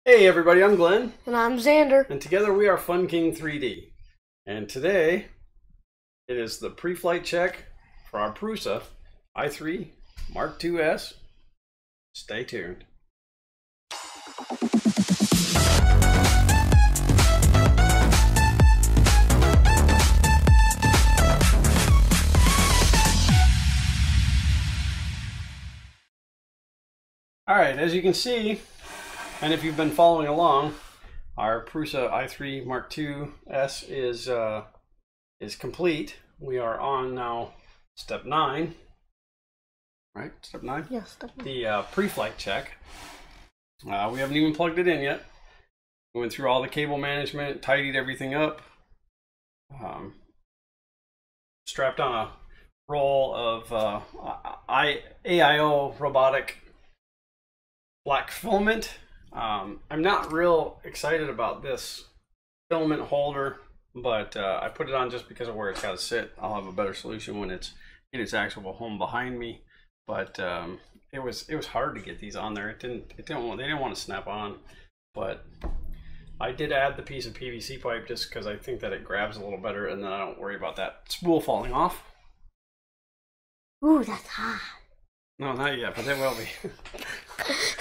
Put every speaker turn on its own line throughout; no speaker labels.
Hey everybody, I'm Glenn,
And I'm Xander.
and together we are Fun King 3D. And today it is the pre-flight check for our Prusa i3 Mark IIs. Stay tuned. Alright, as you can see, and if you've been following along, our Prusa i3 Mark IIs is complete. We are on now step 9, right? Step 9?
Yes, definitely.
The pre-flight check. We haven't even plugged it in yet. We went through all the cable management, tidied everything up, strapped on a roll of AIO robotic black filament. I'm not real excited about this filament holder, but I put it on just because of where it's got to sit. I'll have a better solution when it's in its actual home behind me. But it was hard to get these on there. They didn't want to snap on, but I did add the piece of PVC pipe just because I think that it grabs a little better, and then I don't worry about that spool falling off.
Ooh, that's hot.
No, not yet, but it will be.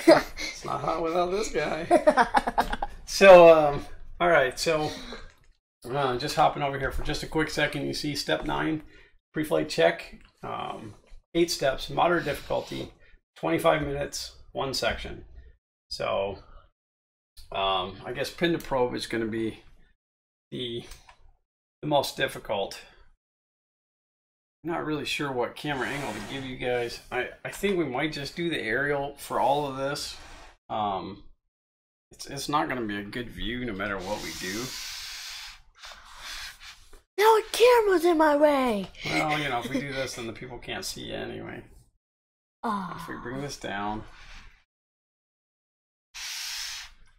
It's not hot without this guy. So, all right, so just hopping over here for just a quick second. You see step 9, pre-flight check, 8 steps, moderate difficulty, 25 minutes, 1 section. So, I guess pin to probe is going to be the most difficult. Not really sure what camera angle to give you guys. I think we might just do the aerial for all of this. It's not going to be a good view no matter what we do.
Now a camera's in my way.
Well, you know, if we do this, then the people can't see you anyway.
Oh.
If we bring this down,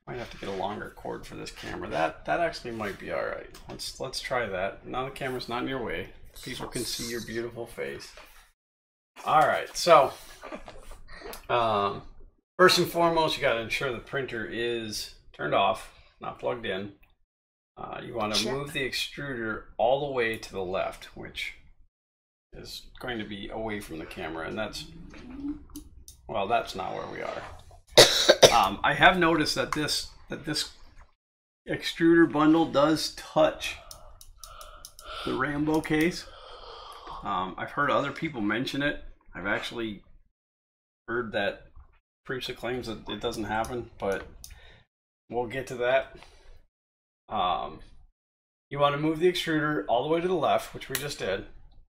might have to get a longer cord for this camera. That actually might be all right. Let's try that. Now the camera's not in your way. People can see your beautiful face. All right, so first and foremost, you got to ensure the printer is turned off, not plugged in. You want to move the extruder all the way to the left, which is going to be away from the camera, and that's not where we are. I have noticed that this extruder bundle does touch the Rambo case. I've heard other people mention it. I've actually heard that Prusa claims that it doesn't happen, but we'll get to that. You want to move the extruder all the way to the left, which we just did.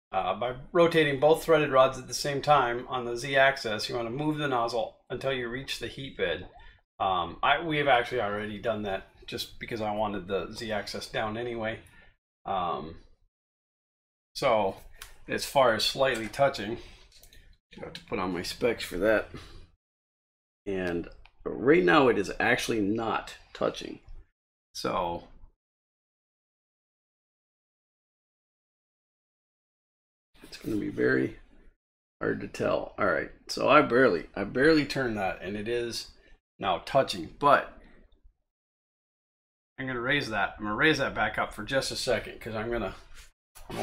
By rotating both threaded rods at the same time on the Z-axis, you want to move the nozzle until you reach the heat bed. We have actually already done that just because I wanted the Z-axis down anyway. So as far as slightly touching, I have to put on my specs for that. And right now it is actually not touching. So it's going to be very hard to tell. All right, so I barely turned that, and it is now touching, but I'm going to raise that. I'm going to raise that back up for just a second because I'm going to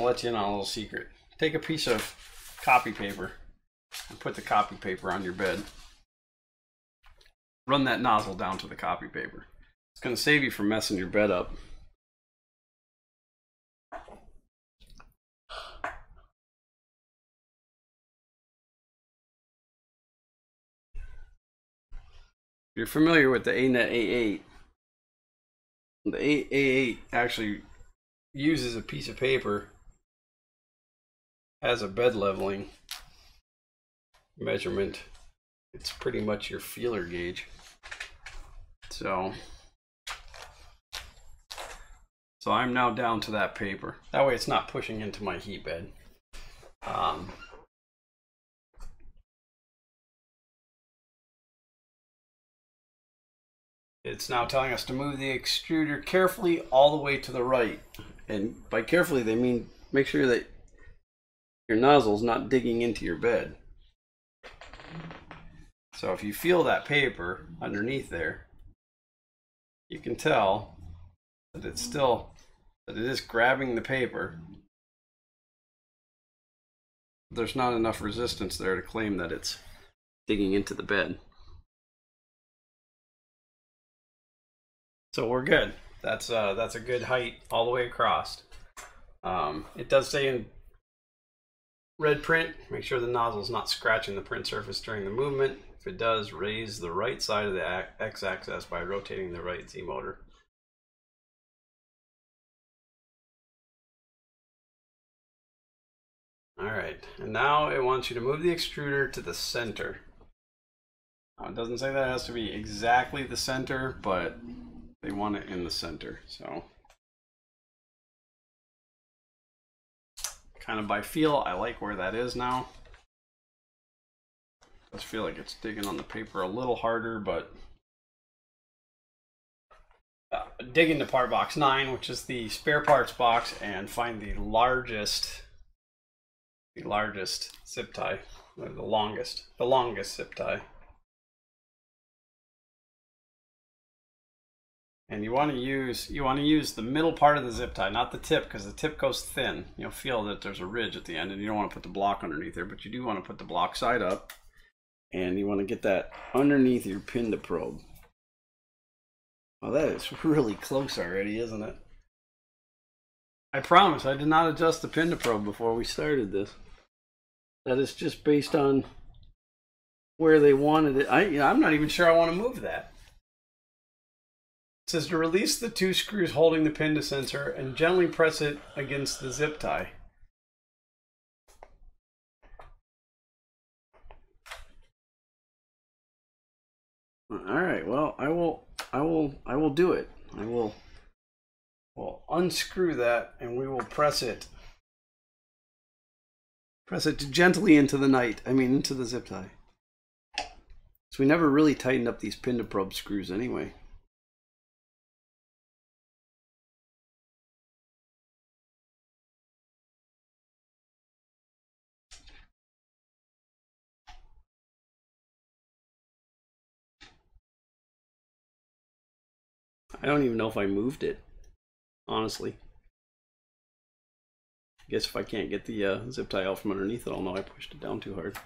let you in on a little secret. Take a piece of copy paper and put the copy paper on your bed. Run that nozzle down to the copy paper. It's going to save you from messing your bed up. If you're familiar with the ANET A8, the A8 actually uses a piece of paper as a bed leveling measurement. It's pretty much your feeler gauge. So I'm now down to that paper. That way it's not pushing into my heat bed. It's now telling us to move the extruder carefully all the way to the right. And by carefully, they mean make sure that your nozzle's not digging into your bed. So if you feel that paper underneath there, you can tell that it's still, that it is grabbing the paper. There's not enough resistance there to claim that it's digging into the bed. So we're good. That's a good height all the way across. It does say in red print, make sure the nozzle's not scratching the print surface during the movement. If it does, raise the right side of the x-axis by rotating the right Z motor. All right, and now it wants you to move the extruder to the center. It doesn't say that it has to be exactly the center, but they want it in the center. So kind of by feel, I like where that is now. Does feel like it's digging on the paper a little harder, but dig into part box 9, which is the spare parts box, and find the largest zip tie, or the longest zip tie. And you want to use the middle part of the zip tie, not the tip, because the tip goes thin. You'll feel that there's a ridge at the end, and you don't want to put the block underneath there, but you do want to put the block side up, and you want to get that underneath your pin to probe. Well, that is really close already, isn't it? I promise I did not adjust the pin to probe before we started this. That is just based on where they wanted it. I'm not even sure I want to move that. It says to release the 2 screws holding the pin to sensor and gently press it against the zip tie. All right, well, I will do it. We'll unscrew that and we will press it gently into into the zip tie. So we never really tightened up these pin to probe screws anyway. I don't even know if I moved it, honestly. I guess if I can't get the zip tie out from underneath it, I'll know I pushed it down too hard.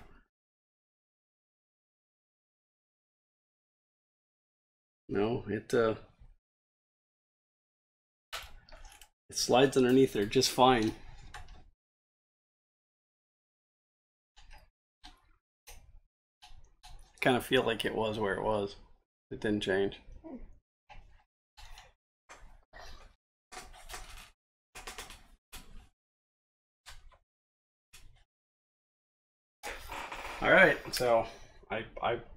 No, it slides underneath there just fine. I kind of feel like it was where it was. It didn't change. All right, so I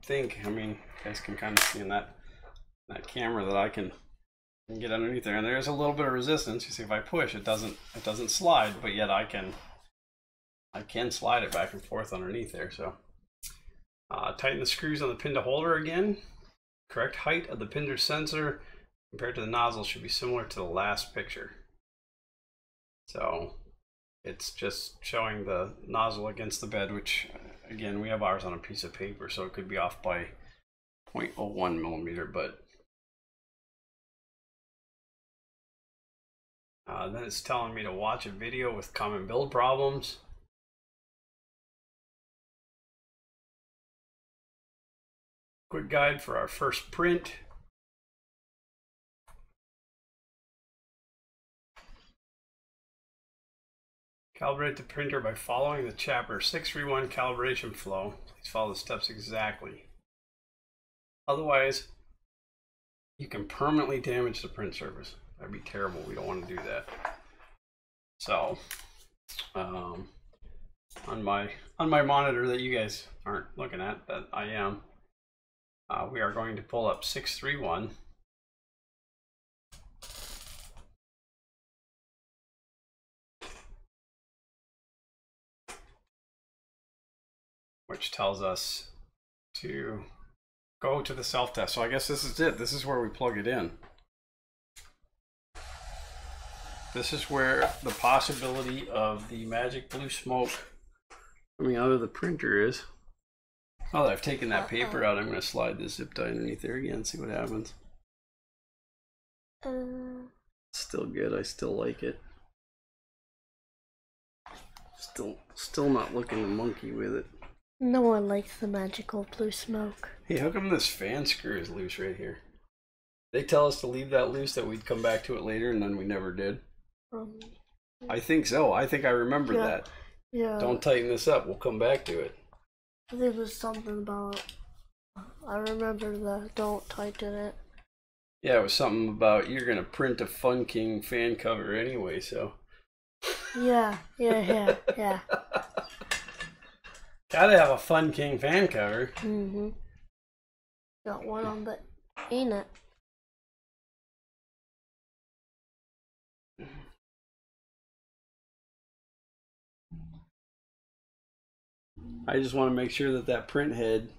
think, you guys can kind of see in that camera that I can get underneath there, and there's a little bit of resistance. You see, if I push, it doesn't slide, but yet I can slide it back and forth underneath there. So tighten the screws on the pin to holder again. Correct height of the pin to sensor compared to the nozzle should be similar to the last picture. So it's just showing the nozzle against the bed, which again, we have ours on a piece of paper, so it could be off by 0.01 millimeter, but then it's telling me to watch a video with common build problems. Quick guide for our first print. Calibrate the printer by following the chapter 631 calibration flow. Please follow the steps exactly. Otherwise, you can permanently damage the print surface. That'd be terrible. We don't want to do that. So, on my monitor that you guys aren't looking at, that I am, we are going to pull up 631. Which tells us to go to the self-test. So I guess this is it. This is where we plug it in. This is where the possibility of the magic blue smoke coming out of the printer is. Now that I've taken that paper out, I'm going to slide this zip tie underneath there again, see what happens. Still good. I still like it. Still not looking to monkey with it.
No one likes the magical blue smoke.
Hey, how come this fan screw is loose right here? They tell us to leave that loose, that we'd come back to it later, and then we never did. I think so. I think I remember that.
Yeah.
Don't tighten this up. We'll come back to it.
I think it was something about. I remember that. Don't tighten it.
Yeah, it was something about you're gonna print a Fun King fan cover anyway, so.
Yeah.
Gotta have a Fun King fan cover.
Got one on the ain't it?
I just want to make sure that that print head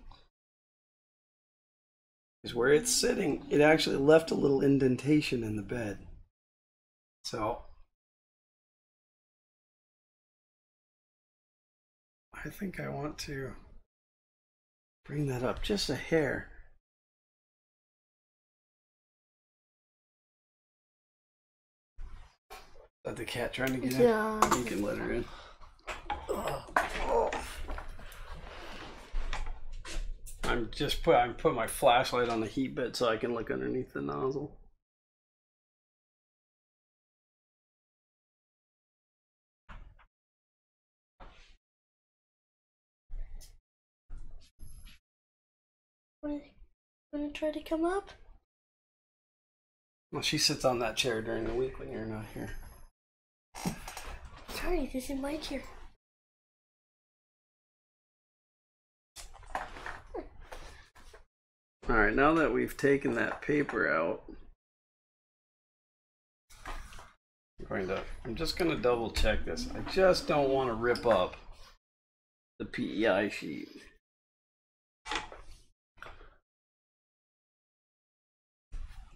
is where it's sitting. It actually left a little indentation in the bed. So I think I want to bring that up just a hair. Is that the cat trying to get in?
Yeah.
You can let her in. I'm putting my flashlight on the heat bit so I can look underneath the nozzle.
Wanna try to come up?
Well, she sits on that chair during the week when you're not here.
Sorry, this is my chair.
Alright, now that we've taken that paper out, I'm just gonna double check this. I just don't want to rip up the PEI sheet.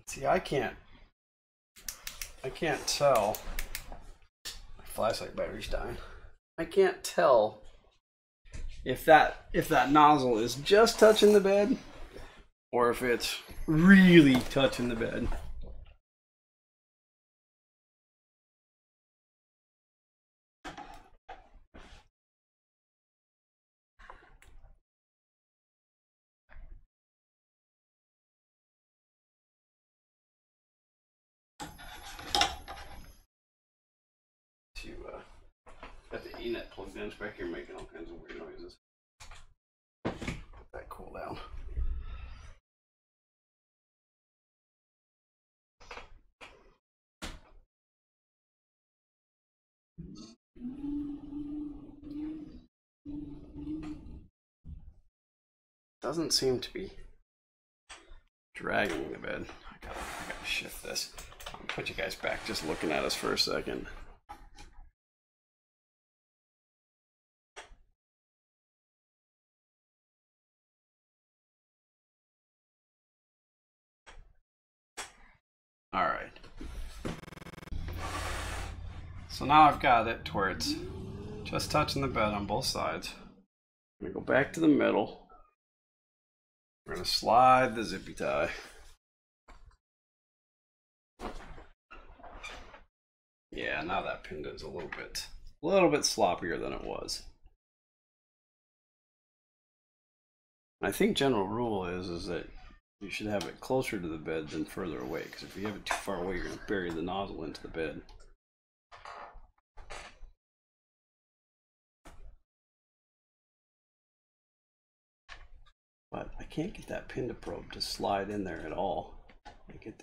See, I can't tell. My flashlight battery's dying. I can't tell if that nozzle is just touching the bed or if it's really touching the bed. Got the E-net plugged in. It's back here making all kinds of weird noises. Let that cool down. Doesn't seem to be dragging the bed. I gotta shift this. I'm gonna put you guys back just looking at us for a second. All right. So now I've got it to where it's just touching the bed on both sides. I'm gonna go back to the middle. We're gonna slide the zippy tie. Yeah, now that pinned is a little bit sloppier than it was. I think general rule is that you should have it closer to the bed than further away, because if you have it too far away, you're going to bury the nozzle into the bed. But I can't get that pin to probe to slide in there at all. It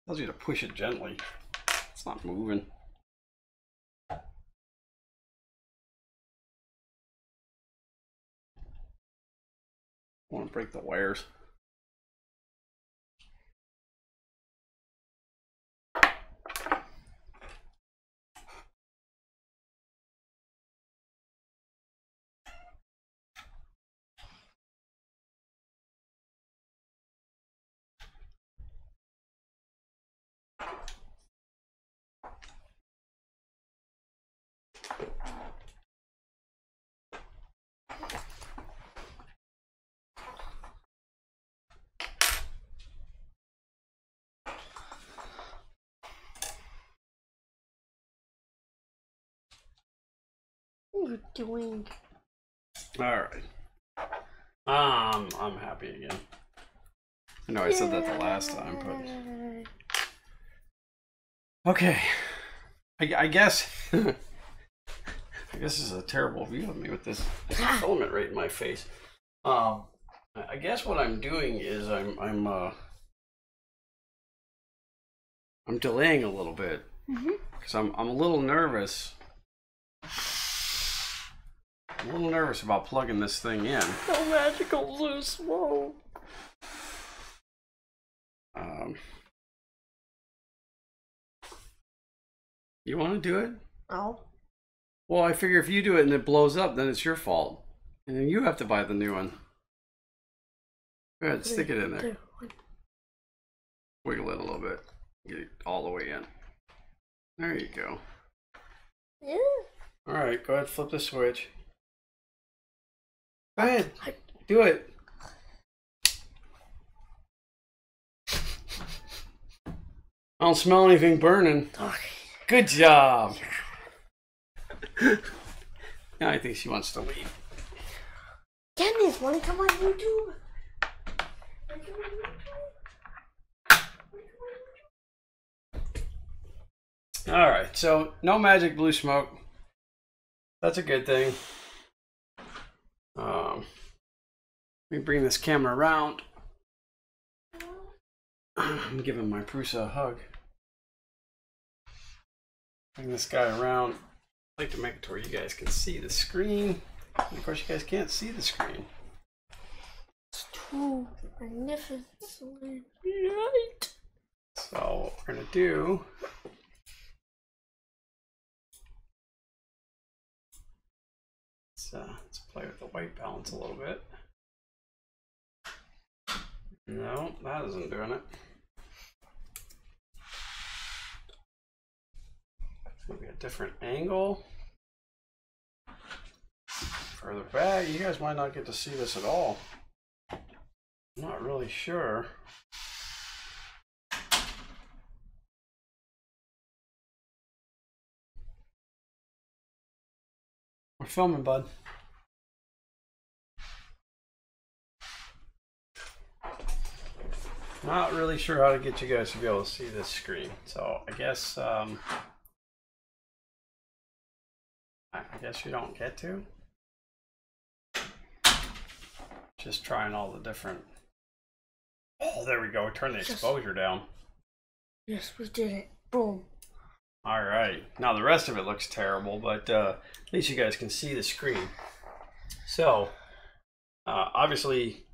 tells you to push it gently. It's not moving. I want to break the wires.
you're doing.
All right. I'm happy again. I know I said that the last time, but okay. I guess I guess this is a terrible view of me with this filament right in my face. I guess what I'm doing is I'm delaying a little bit because I'm a little nervous. I'm a little nervous about plugging this thing in.
No magical blue smoke.
You want to do it?
Oh.
Well, I figure if you do it and it blows up, then it's your fault. And then you have to buy the new one. Go ahead, stick it in there. Wiggle it a little bit. Get it all the way in. There you go.
Yeah.
Alright, go ahead, flip the switch. Go ahead, do it. I don't smell anything burning.
Okay.
Good job. Now I think she wants to leave.
Dennis, wanna come on YouTube?
Alright, so no magic blue smoke. That's a good thing. Let me bring this camera around. I'm giving my Prusa a hug. Bring this guy around. I like to make it to where you guys can see the screen. And of course, you guys can't see the screen.
It's too magnificently light.
So what we're gonna do let's play with the white balance a little bit. No, that isn't doing it. Maybe a different angle. Further back, you guys might not get to see this at all. I'm not really sure. We're filming, bud. Not really sure how to get you guys to be able to see this screen. So I guess you don't get to. Just trying all the different. Oh, there we go. Turn the exposure down.
Yes, we did it. Boom.
All right. Now the rest of it looks terrible, but at least you guys can see the screen. So obviously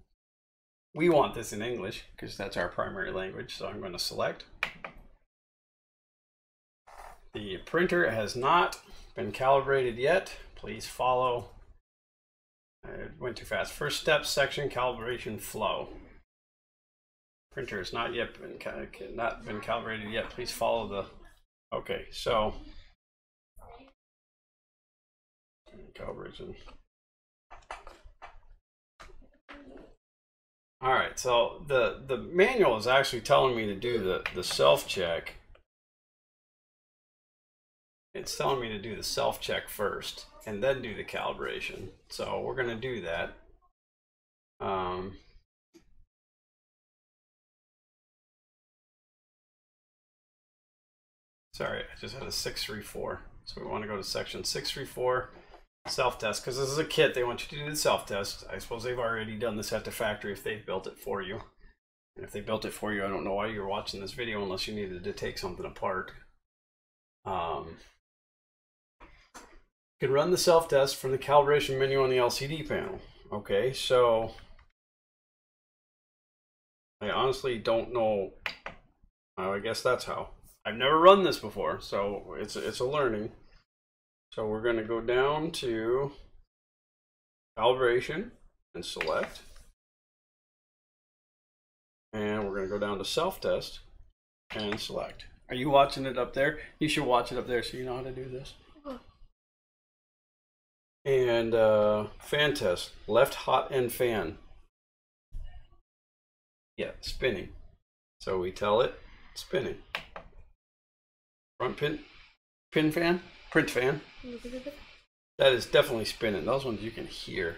we want this in English because that's our primary language. So I'm going to select. The printer has not been calibrated yet. Please follow. It went too fast. First step section, calibration flow. Printer has not been calibrated yet. Please follow the. Okay, so calibration. All right, so the manual is actually telling me to do the self check. It's telling me to do the self check first and then do the calibration. So we're going to do that. Sorry, I just had a 634. So we want to go to section 634, self-test, because this is a kit. They want you to do the self-test. I suppose they've already done this at the factory if they've built it for you. And if they built it for you, I don't know why you're watching this video unless you needed to take something apart. You can run the self-test from the calibration menu on the LCD panel. Okay, so I honestly don't know. I guess that's how. I've never run this before, so it's a learning. So we're going to go down to calibration and select. And we're going to go down to self-test and select. Are you watching it up there? You should watch it up there so you know how to do this. And fan test, left hot end fan. Yeah, spinning. So we tell it spinning. Front print fan. That is definitely spinning. Those ones you can hear.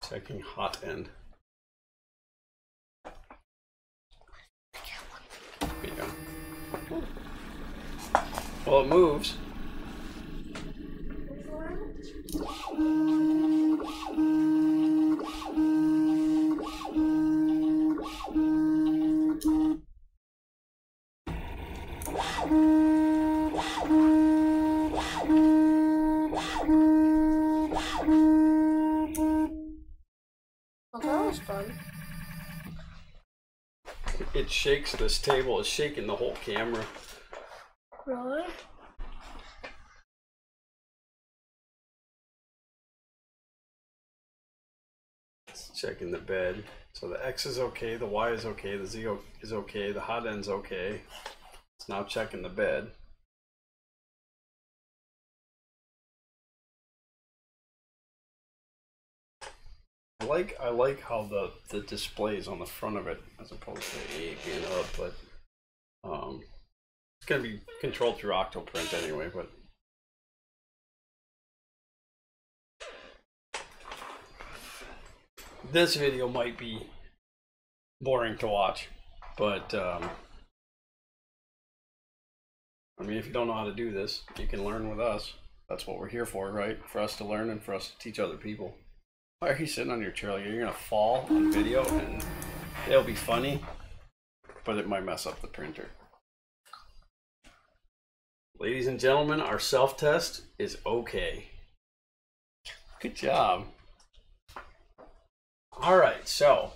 Checking hot end. There you go. Well, it moves.
Well, that was fun.
It shakes this table. It's shaking the whole camera.
Really?
It's checking the bed. So the X is okay, the Y is okay, the Z is okay, the hot end's okay. It's now checking the bed. I like how the display is on the front of it as opposed to A being up, but it's gonna be controlled through Octoprint anyway, but this video might be boring to watch, but I mean, if you don't know how to do this, you can learn with us. That's what we're here for, right? For us to learn and for us to teach other people. Why are you sitting on your chair? Like you're gonna fall on video and it'll be funny, but it might mess up the printer. Ladies and gentlemen, our self-test is okay. Good job. All right, so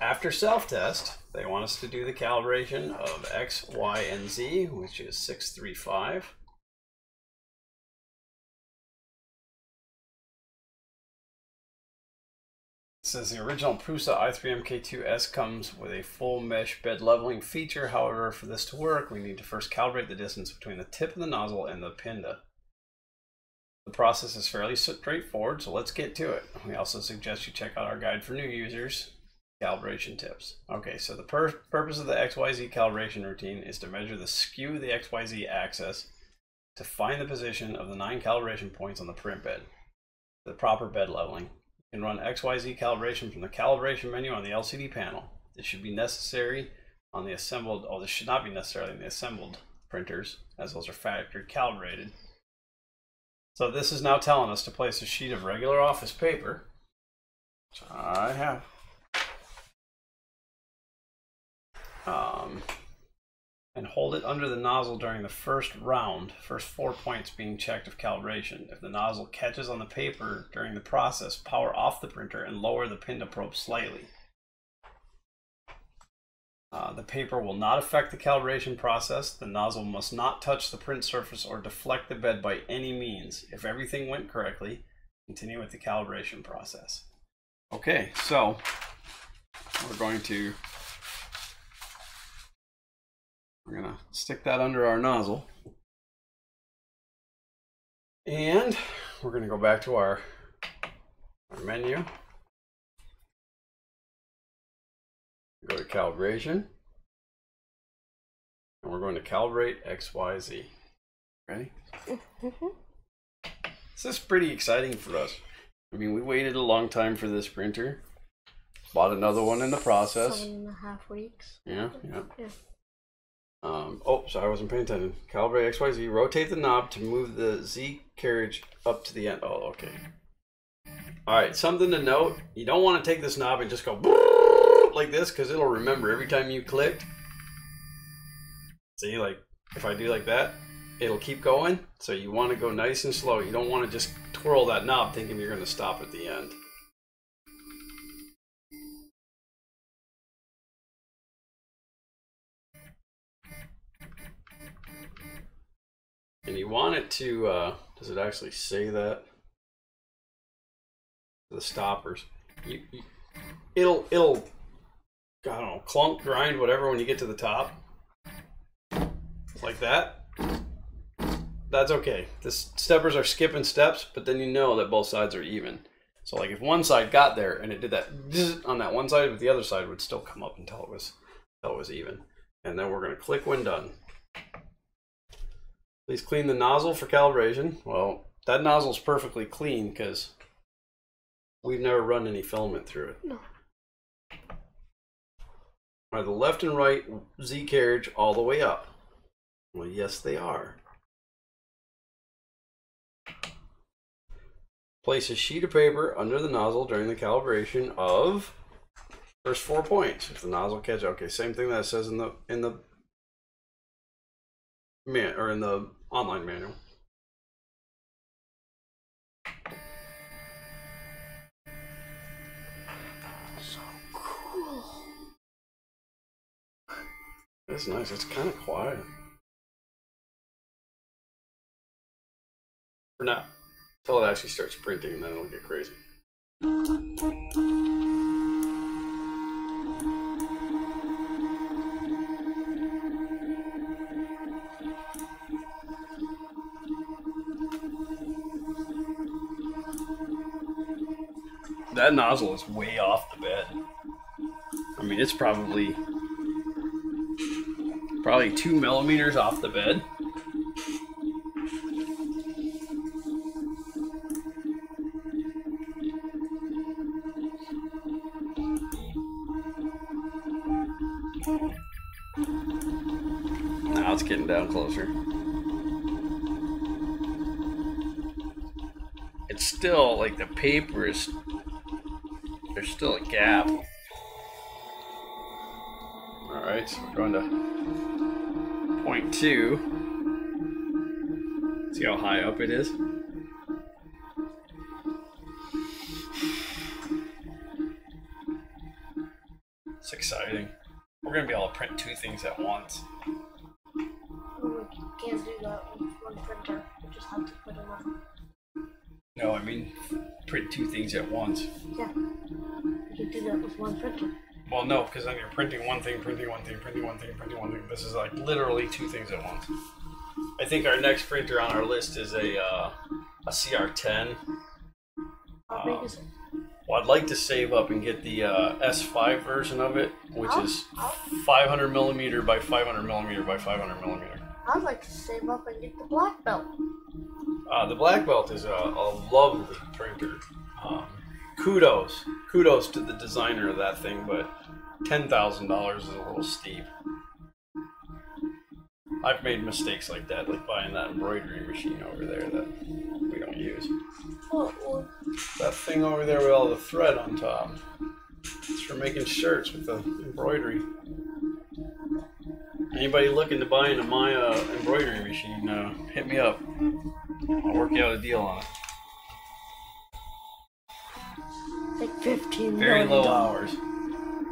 after self-test, they want us to do the calibration of X, Y, and Z, which is 635. It says the original Prusa i3 Mk2s comes with a full mesh bed leveling feature. However, for this to work, we need to first calibrate the distance between the tip of the nozzle and the pinda. The process is fairly straightforward, so let's get to it. We also suggest you check out our guide for new users, calibration tips. Okay, so the purpose of the XYZ calibration routine is to measure the skew of the XYZ axis to find the position of the 9 calibration points on the print bed, the proper bed leveling. You can run XYZ calibration from the calibration menu on the LCD panel. This should be necessary on the assembled, this should not be necessarily in the assembled printers, as those are factory calibrated. So this is now telling us to place a sheet of regular office paper, which I have, and hold it under the nozzle during the first 4 points being checked of calibration. If the nozzle catches on the paper during the process, power off the printer and lower the pinda probe slightly. The paper will not affect the calibration process. The nozzle must not touch the print surface or deflect the bed by any means. If everything went correctly, continue with the calibration process. Okay, so we're going to stick that under our nozzle, and we're going to go back to our menu, go to calibration, and we're going to calibrate XYZ. Ready? This is pretty exciting for us. I mean, we waited a long time for this printer, bought another one in the process.
7.5 weeks.
Yeah. Oh, sorry, I wasn't paying attention. Calibrate XYZ. Rotate the knob to move the Z carriage up to the end. Oh, okay. All right, something to note. You don't want to take this knob and just go like this, because it'll remember every time you clicked. See, like if I do like that, it'll keep going. So you want to go nice and slow. You don't want to just twirl that knob thinking you're going to stop at the end. And you want it to, does it actually say that? The stoppers. It'll, I don't know, clunk, grind, whatever when you get to the top. Like that. That's okay. The steppers are skipping steps, but then you know that both sides are even. So like if one side got there and it did that on that one side, but the other side would still come up until it was even. And then we're going to click when done. Please clean the nozzle for calibration. Well, that nozzle's perfectly clean because we've never run any filament through it.
No.
Are the left and right Z carriage all the way up? Well, yes, they are. Place a sheet of paper under the nozzle during the calibration of first 4 points. If the nozzle catch, okay, same thing that it says in the online manual.
So cool.
That's nice. It's kind of quiet. For now. Until it actually starts printing, and then it'll get crazy. That nozzle is way off the bed. I mean, it's probably 2 millimeters off the bed. Now it's getting down closer. It's still like the paper is, there's still a gap. Alright, so we're going to 0.2. See how high up it is? It's exciting. We're going to be able to print 2 things at once.
We can't do that with one printer. We just have to put it on.
No, I mean print 2 things at once.
Yeah. We can do that with one printer.
Well, no, because then you're printing one thing, printing one thing, printing one thing, printing one thing. This is like literally 2 things at once. I think our next printer on our list is a CR10.
How big is it?
Well, I'd like to save up and get the S5 version of it, which is 500 millimeter by 500 millimeter by 500 millimeter.
I'd like to save up and get the black belt.
The black belt is a lovely printer. Kudos to the designer of that thing, but $10,000 is a little steep. I've made mistakes like that, like buying that embroidery machine over there that we don't use. That thing over there with all the thread on top. It's for making shirts with the embroidery. Anybody looking to buy into my embroidery machine, hit me up. I'll work you out a deal on it.
Like 15
Very
million
low hours.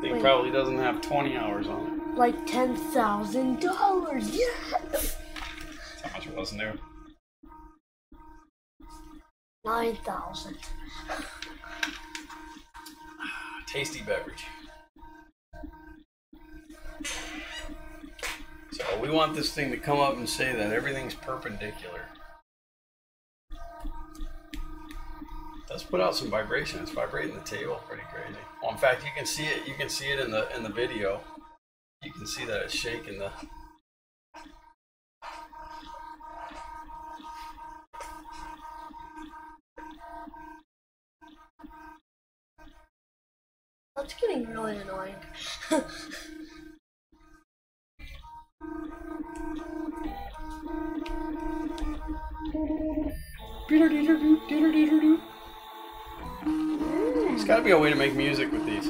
Thing probably doesn't have 20 hours on it.
Like $10,000. Yes!
That's how much it was new.
9,000.
Tasty beverage. So we want this thing to come up and say that everything's perpendicular. Let's put out some vibration. It's vibrating the table pretty crazy. Well, in fact, you can see it. You can see it in the video. You can see that it's shaking the.
That's getting really annoying.
There's got to be a way to make music with these.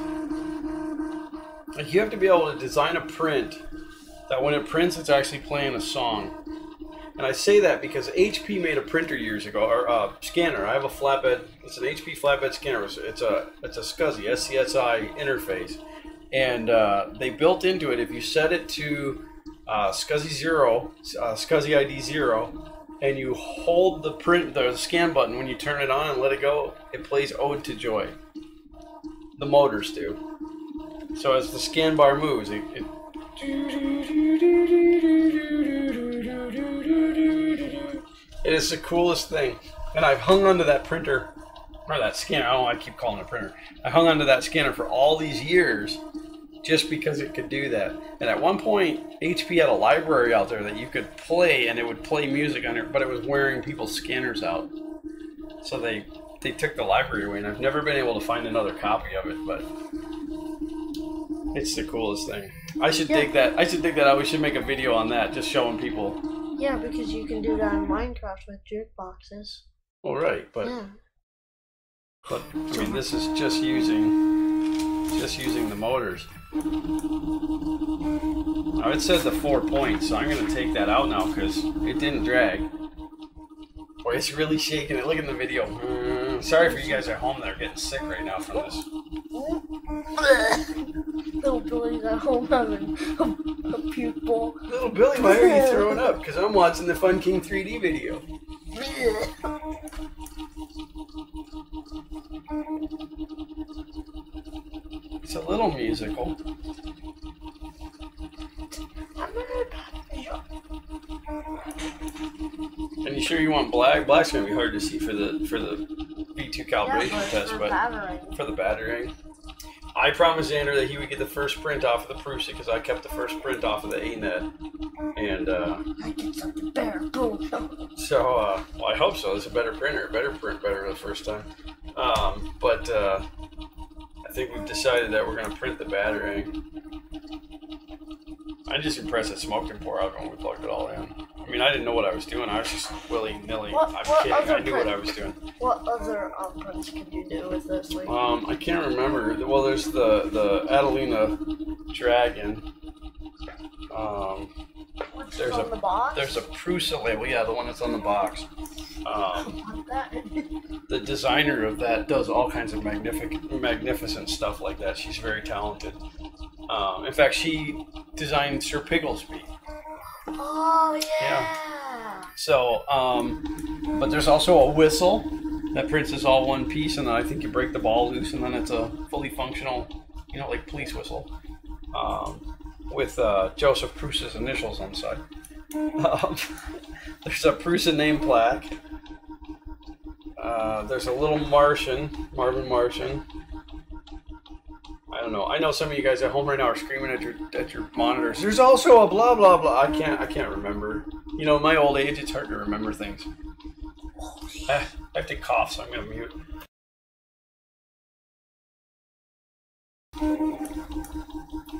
Like you have to be able to design a print that when it prints, it's actually playing a song. And I say that because HP made a printer years ago, or scanner. I have a flatbed. It's an HP flatbed scanner. It's a SCSI, SCSI interface, and they built into it. If you set it to SCSI 0, SCSI ID 0, and you hold the scan button when you turn it on and let it go, it plays Ode to Joy. The motors do. So as the scan bar moves, it is the coolest thing. And I've hung onto that printer or that scanner. I don't know why I keep calling it a printer. I hung onto that scanner for all these years just because it could do that. And at one point, HP had a library out there that you could play, and it would play music on it, but it was wearing people's scanners out. So they took the library away, and I've never been able to find another copy of it, but it's the coolest thing. I should dig that. I should dig that out. We should make a video on that, just showing people.
Yeah, because you can do that in Minecraft with jukeboxes.
Well, right, but
Yeah.
but I mean, this is just using the motors. Now it said the 4 points, so I'm gonna take that out now because it didn't drag. Boy, it's really shaking it. Look at the video. Sorry for you guys at home that are getting sick right now from this.
Little Billy's at home having a puke bowl.
Little Billy, why are you throwing up? Because I'm watching the Fun King 3D video. It's a little musical. And you sure you want black? Black's gonna be hard to see for the V2 calibration test, but for the battering. I promised Xander that he would get the first print off of the Prusa because I kept the first print off of the ANET, and
I get something better. Go.
so well, I hope so. It's a better printer, better the first time. But I think we've decided that we're gonna print the battering. I'm just impressed that smoke didn't pour out when we plugged it all in. I mean, I didn't know what I was doing. I was just willy-nilly. I'm kidding. I knew what I was doing.
What other prints can you do with this? Like,
I can't remember. Well, there's the Adelina Dragon.
there's on the box?
There's a Prusa label. Yeah, the one that's on the box. The designer of that does all kinds of magnificent stuff like that. She's very talented. In fact, she designed Sir Pigglesby.
Oh, yeah.
So, but there's also a whistle that prints as all one piece, and then I think you break the ball loose, and then it's a fully functional, you know, like police whistle, with Joseph Prusa's initials on the side. There's a Prusa name plaque. There's a little Martian, Marvin Martian. I don't know. I know some of you guys at home right now are screaming at your monitors. There's also a blah blah blah. I can't remember. You know, in my old age, it's hard to remember things. I have to cough, so I'm gonna mute.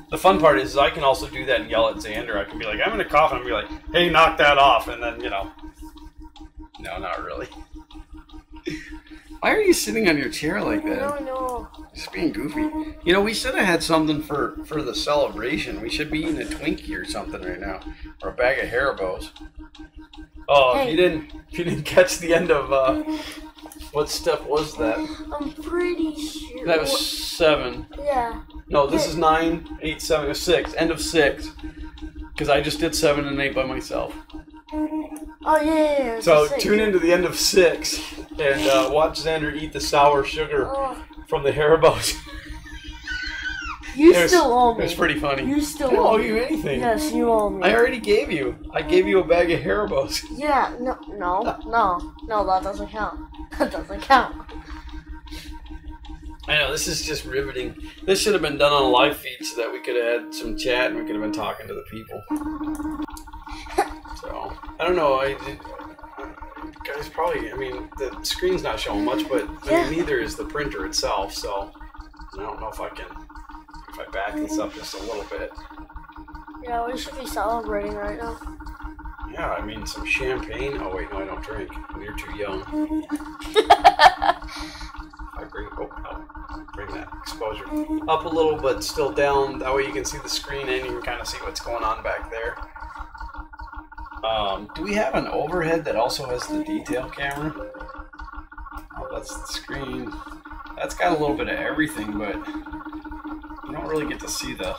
The fun part is I can also do that and yell at Xander. I can be like, I'm gonna cough, and I'll be like, hey, knock that off, and then, you know. No, not really. Why are you sitting on your chair like that?
I don't know.
Just being goofy. You know, we should have had something for the celebration. We should be eating a Twinkie or something right now, or a bag of Haribos. Oh, hey. If you didn't catch the end of what step was that?
I'm pretty sure
that was 7.
Yeah.
No, this is 9, 8, 7, 6. End of 6. Because I just did 7 and 8 by myself.
Oh yeah.
So tune into the end of 6 and watch Xander eat the sour sugar from the Haribos.
You still owe me.
It's pretty funny.
You still
I don't
owe
owe you anything.
Yes, you owe me.
I already gave you. I gave you a bag of Haribos.
Yeah. No. That doesn't count. That doesn't count.
I know, this is just riveting. This should have been done on a live feed so that we could have had some chat and we could have been talking to the people. So, I don't know, guys probably, I mean, the screen's not showing much, but I mean, neither is the printer itself, so I don't know if I back this up just a little bit.
Yeah, we should be celebrating right now.
Yeah, I mean, some champagne. Oh, wait, no, I don't drink. You're too young. I bring that exposure up a little, but still down. That way you can see the screen and you can kind of see what's going on back there. Do we have an overhead that also has the detail camera? Oh, that's the screen. That's got a little bit of everything, but you don't really get to see the...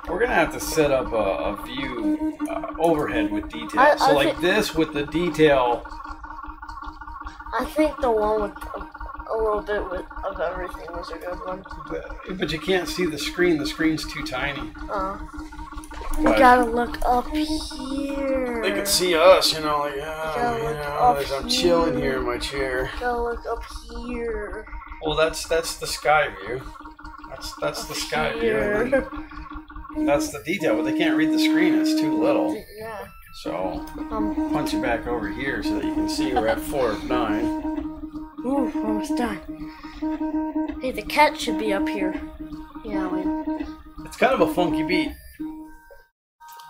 We're going to have to set up a view overhead with detail. So like this with the detail...
I think the one with a little bit of everything was a good one.
But you can't see the screen. The screen's too tiny.
You gotta look up here.
They can see us, you know, like, I'm chilling here in my chair.
You gotta look up here.
Well, that's the sky view. That's the sky view. And then that's the detail, but they can't read the screen. It's too little.
Yeah.
So, punch it back over here so that you can see we're at 4 of 9.
Ooh, almost done. Hey, the cat should be up here. Yeah,
it's kind of a funky beat.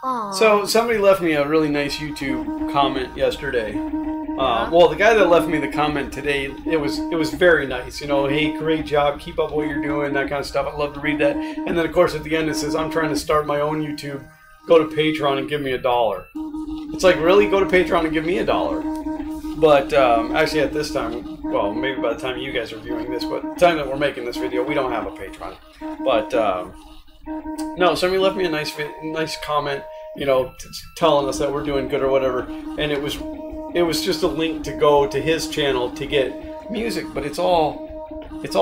Aww.
So somebody left me a really nice YouTube comment yesterday. Well, the guy that left me the comment today, it was very nice. You know, hey, great job, keep up what you're doing, that kind of stuff. I love to read that. And then of course at the end it says, I'm trying to start my own YouTube. Go to Patreon and give me $1. It's like, really? Go to Patreon and give me $1? But actually at this time, well, maybe by the time you guys are viewing this, but the time that we're making this video, we don't have a Patreon. But no, somebody left me a nice comment, you know, telling us that we're doing good or whatever, and it was just a link to go to his channel to get music, but it's all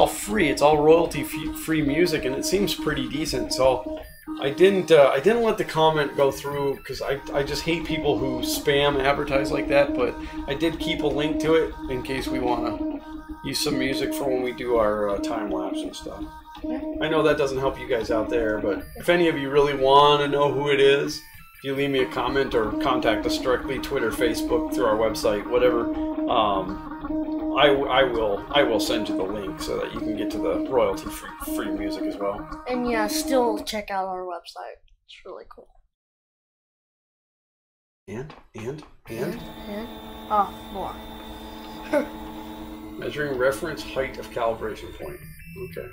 free. It's all royalty free music, and it seems pretty decent. So I didn't let the comment go through because I just hate people who spam advertise like that. But I did keep a link to it in case we want to use some music for when we do our time lapse and stuff. I know that doesn't help you guys out there, but if any of you really want to know who it is, if you leave me a comment or contact us directly, Twitter, Facebook, through our website, whatever, I will send you the link so that you can get to the royalty free music as well.
And yeah, still check out our website. It's really cool.
And?
More.
Measuring reference height of calibration point. Okay.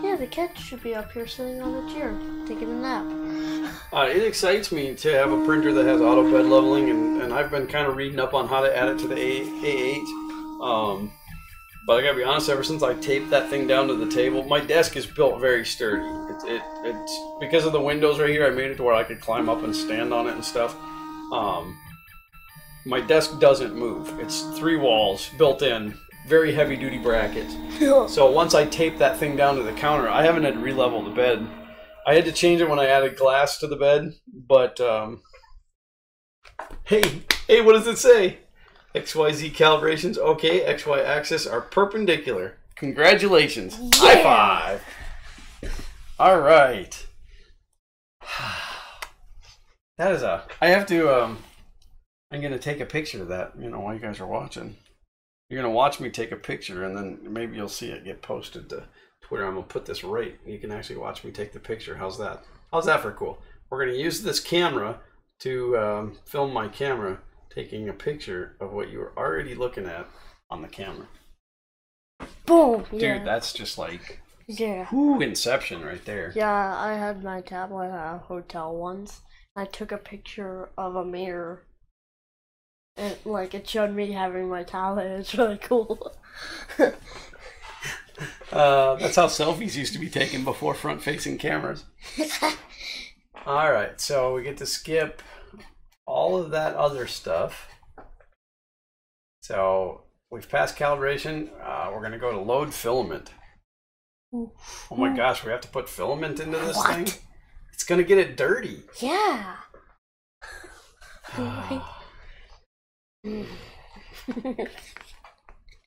Yeah, the cat should be up here sitting on the chair, taking a nap.
It excites me to have a printer that has auto bed leveling, and I've been kind of reading up on how to add it to the A8. But I gotta be honest, ever since I taped that thing down to the table, my desk is built very sturdy. It's because of the windows right here, I made it to where I could climb up and stand on it and stuff. My desk doesn't move. It's 3 walls built in. Very heavy duty brackets. So once I taped that thing down to the counter, I haven't had to re-level the bed. I had to change it when I added glass to the bed, but hey, what does it say? XYZ calibrations, okay, XY axis are perpendicular. Congratulations. Yeah. High five. All right. That is I have to I'm going to take a picture of that, you know, while you guys are watching. You're going to watch me take a picture, and then maybe you'll see it get posted to Twitter. I'm going to put this right. You can actually watch me take the picture. How's that? How's that for cool? We're going to use this camera to film my camera taking a picture of what you were already looking at on the camera.
Boom!
Dude,
yeah.
That's just like...
Yeah.
Whoo, Inception right there.
Yeah, I had my tablet at a hotel once. I took a picture of a mirror. And, like, it showed me having my tablet. It's really cool.
That's how selfies used to be taken before front-facing cameras. Alright, so we get to skip all of that other stuff. So, we've passed calibration. We're going to go to load filament. Oh my gosh, we have to put filament into this thing? It's going to get it dirty.
Yeah.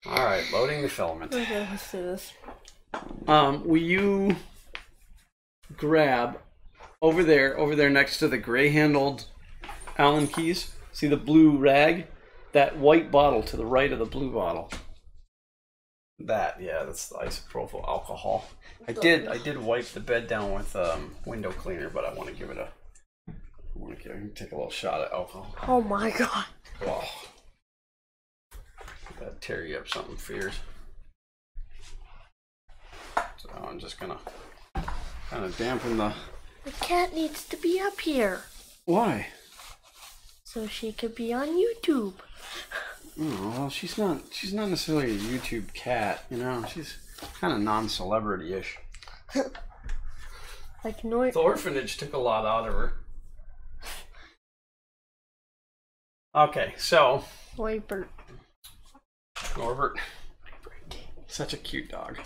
Alright, loading the filament.
Okay, let's do this.
Will you grab over there next to the gray-handled Allen keys? See the blue rag? That white bottle to the right of the blue bottle. That, yeah, that's the isopropyl alcohol. I did wipe the bed down with window cleaner, but I want to give it take a little shot of alcohol.
Oh my god.
Oh. That'd tear you up something fierce. So I'm just gonna kind of dampen the...
The cat needs to be up here.
Why?
So she could be on YouTube.
Oh, well, she's not necessarily a YouTube cat, you know. She's kind of non-celebrity-ish.
Like Norbert.
The orphanage took a lot out of her. Okay, so...
Norbert. Norbert.
Such a cute dog.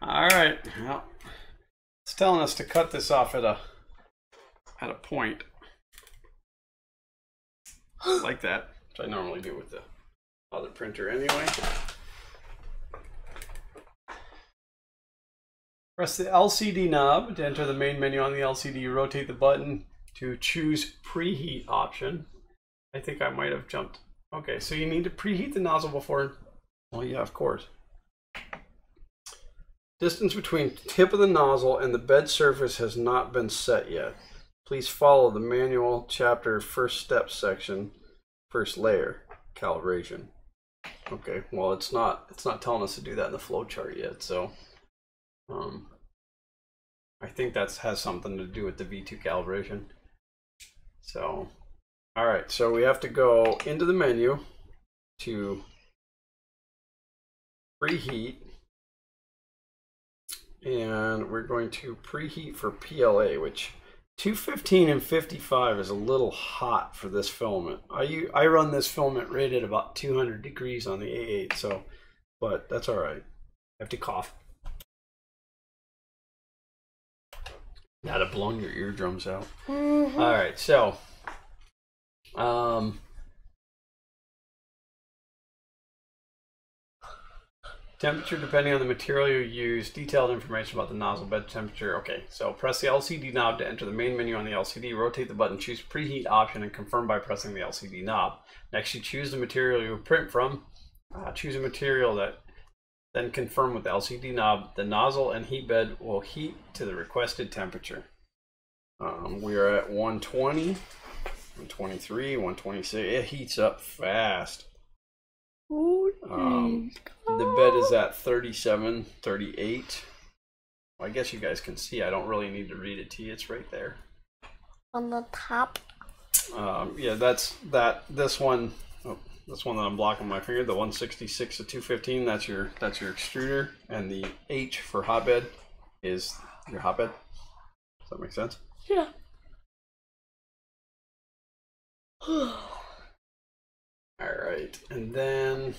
Alright, well, let's telling us to cut this off at a point like that, which I normally do with the other printer anyway. Press the LCD knob to enter the main menu on the LCD. Rotate the button to choose preheat option. I think I might have jumped. Okay, so you need to preheat the nozzle before. Well, yeah, of course. Distance between tip of the nozzle and the bed surface has not been set yet. Please follow the manual chapter first step section, first layer, calibration. Okay, well it's not telling us to do that in the flow chart yet, so I think that has something to do with the V2 calibration. So, all right, so we have to go into the menu to preheat, and we're going to preheat for PLA, which 215 and 55 is a little hot for this filament. I run this filament rated about 200 degrees on the A8, so, but that's all right. I have to cough. That'd have blown your eardrums out.
Mm-hmm.
All right, so temperature depending on the material you use, detailed information about the nozzle bed temperature. Okay, so press the LCD knob to enter the main menu on the LCD. Rotate the button, choose preheat option, and confirm by pressing the LCD knob. Next, you choose the material you print from. Choose a material that then confirm with the LCD knob. The nozzle and heat bed will heat to the requested temperature. We are at 120, 123, 126. It heats up fast. The bed is at 37, 38. Well, I guess you guys can see. I don't really need to read it to you. It's right there.
On the top.
Yeah, that's this one. Oh, this one that I'm blocking my finger. The 166 to 215. That's your extruder, and the H for hotbed is your hotbed. Does that make sense?
Yeah.
All right, and then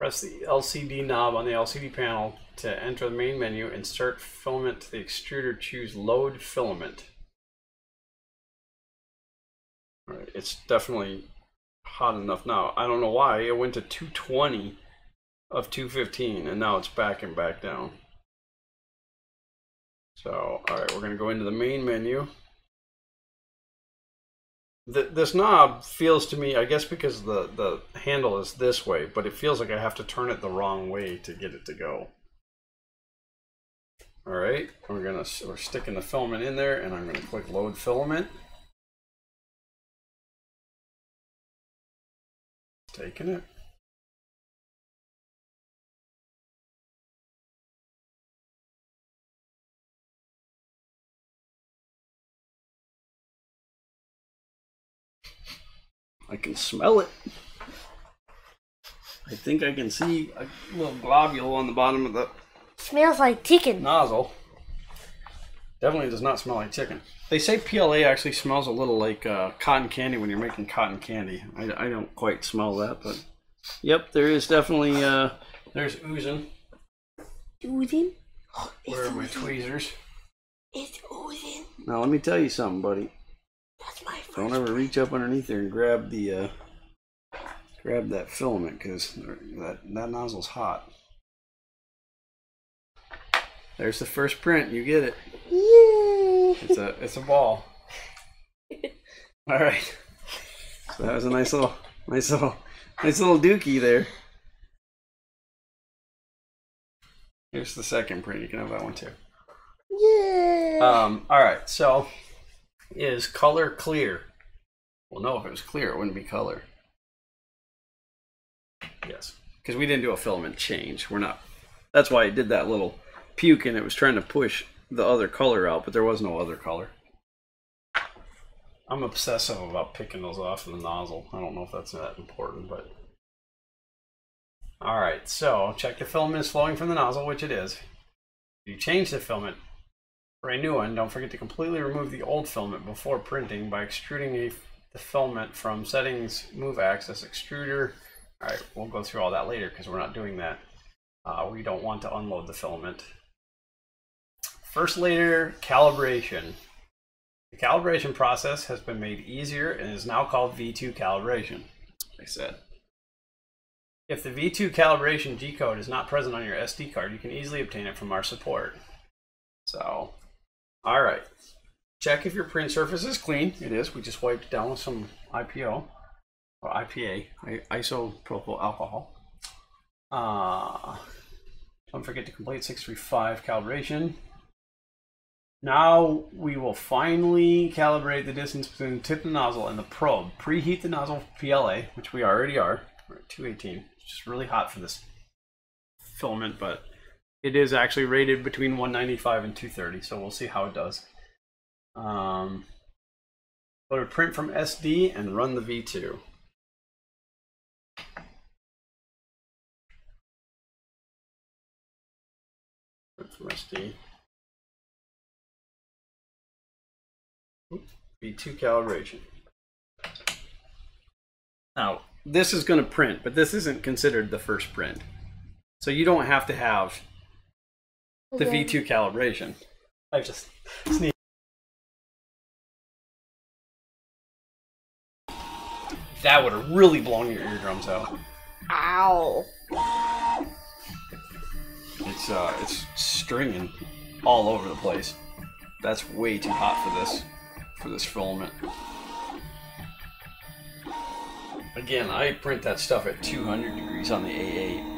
press the LCD knob on the LCD panel to enter the main menu. Insert filament to the extruder. Choose load filament. All right, it's definitely hot enough now. I don't know why it went to 220 of 215, and now it's back down. So, all right, we're going to go into the main menu. This knob feels to me, I guess because the handle is this way, but it feels like I have to turn it the wrong way to get it to go. All right, we're sticking the filament in there, and I'm going to click load filament. Taking it. I can smell it. I think I can see a little globule on the bottom of the
Smells like chicken.
nozzle. Definitely does not smell like chicken. They say PLA actually smells a little like cotton candy when you're making cotton candy. I don't quite smell that, but yep, there is definitely there's oozing.
Oozing?
Where are my tweezers?
It's oozing.
Now let me tell you something, buddy.
That's my first.
Don't ever reach up underneath there and grab the grab that filament, because that nozzle's hot. There's the first print. You get it.
Yeah.
It's a ball. All right. So that was a nice little dookie there. Here's the second print. You can have that one too.
Yeah.
All right. So, is color clear? Well, no. If it was clear, it wouldn't be color. Yes, because we didn't do a filament change. We're not. That's why it did that little puke, and it was trying to push the other color out, but there was no other color. I'm obsessive about picking those off of the nozzle. I don't know if that's that important, but all right. So check the filament is flowing from the nozzle, which it is. If you change the filament for a new one, don't forget to completely remove the old filament before printing by extruding the filament from settings, move axis, extruder. All right, we'll go through all that later because we're not doing that. We don't want to unload the filament. first layer calibration. The calibration process has been made easier and is now called V2 calibration, they said. If the V2 calibration G-code is not present on your SD card, you can easily obtain it from our support. So, all right. Check if your print surface is clean. It is. We just wiped it down with some IPO, or IPA, isopropyl alcohol. Don't forget to complete 635 calibration. Now we will finally calibrate the distance between the tip of the nozzle and the probe. Preheat the nozzle PLA, which we already are. We're at 218. It's just really hot for this filament, but it is actually rated between 195 and 230, so we'll see how it does. Go to print from SD and run the V2. Print from SD. V2 calibration. Now, this is going to print, but this isn't considered the first print. So you don't have to have the V2 calibration. I just sneezed. That would have really blown your eardrums out.
Ow.
It's stringing all over the place. That's way too hot for this filament. Again, I print that stuff at 200 degrees on the A8.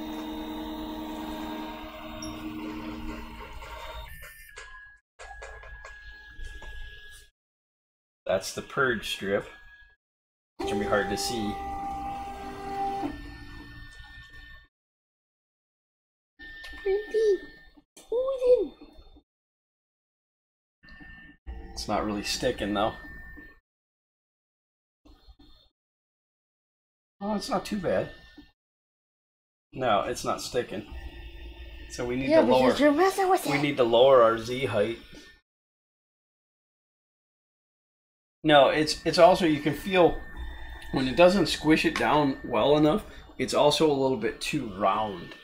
That's the purge strip. It's gonna be hard to see. It's not really sticking though. Oh, it's not too bad. No, it's not sticking. So we need to lower.
You're messing with it.
We need to lower our Z height. No, it's also, you can feel when it doesn't squish it down well enough, it's also a little bit too round.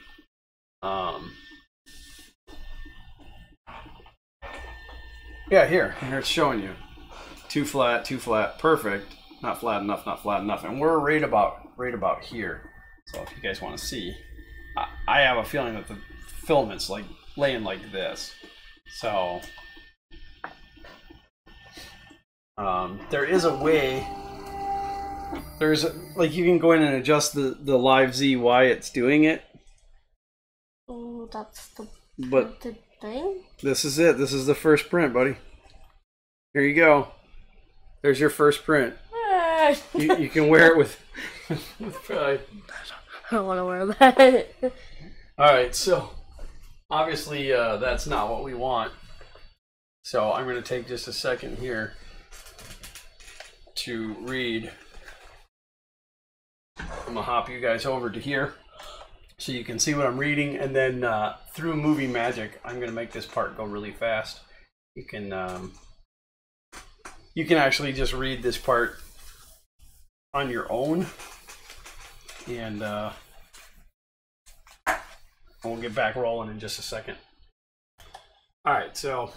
Yeah, here it's showing you. Too flat, perfect. Not flat enough, not flat enough. And we're right about here. So if you guys want to see, I have a feeling that the filament's like laying like this. So there is a way. Like you can go in and adjust the live Z why it's doing it.
Oh, that's the thing.
This is it. This is the first print, buddy. Here you go. There's your first print. You can wear it with pride.
I don't want to wear that.
All right, so obviously that's not what we want. So I'm going to take just a second here to read. I'm going to hop you guys over to here so you can see what I'm reading, and then through movie magic, I'm going to make this part go really fast. You can actually just read this part on your own, and we'll get back rolling in just a second. All right, so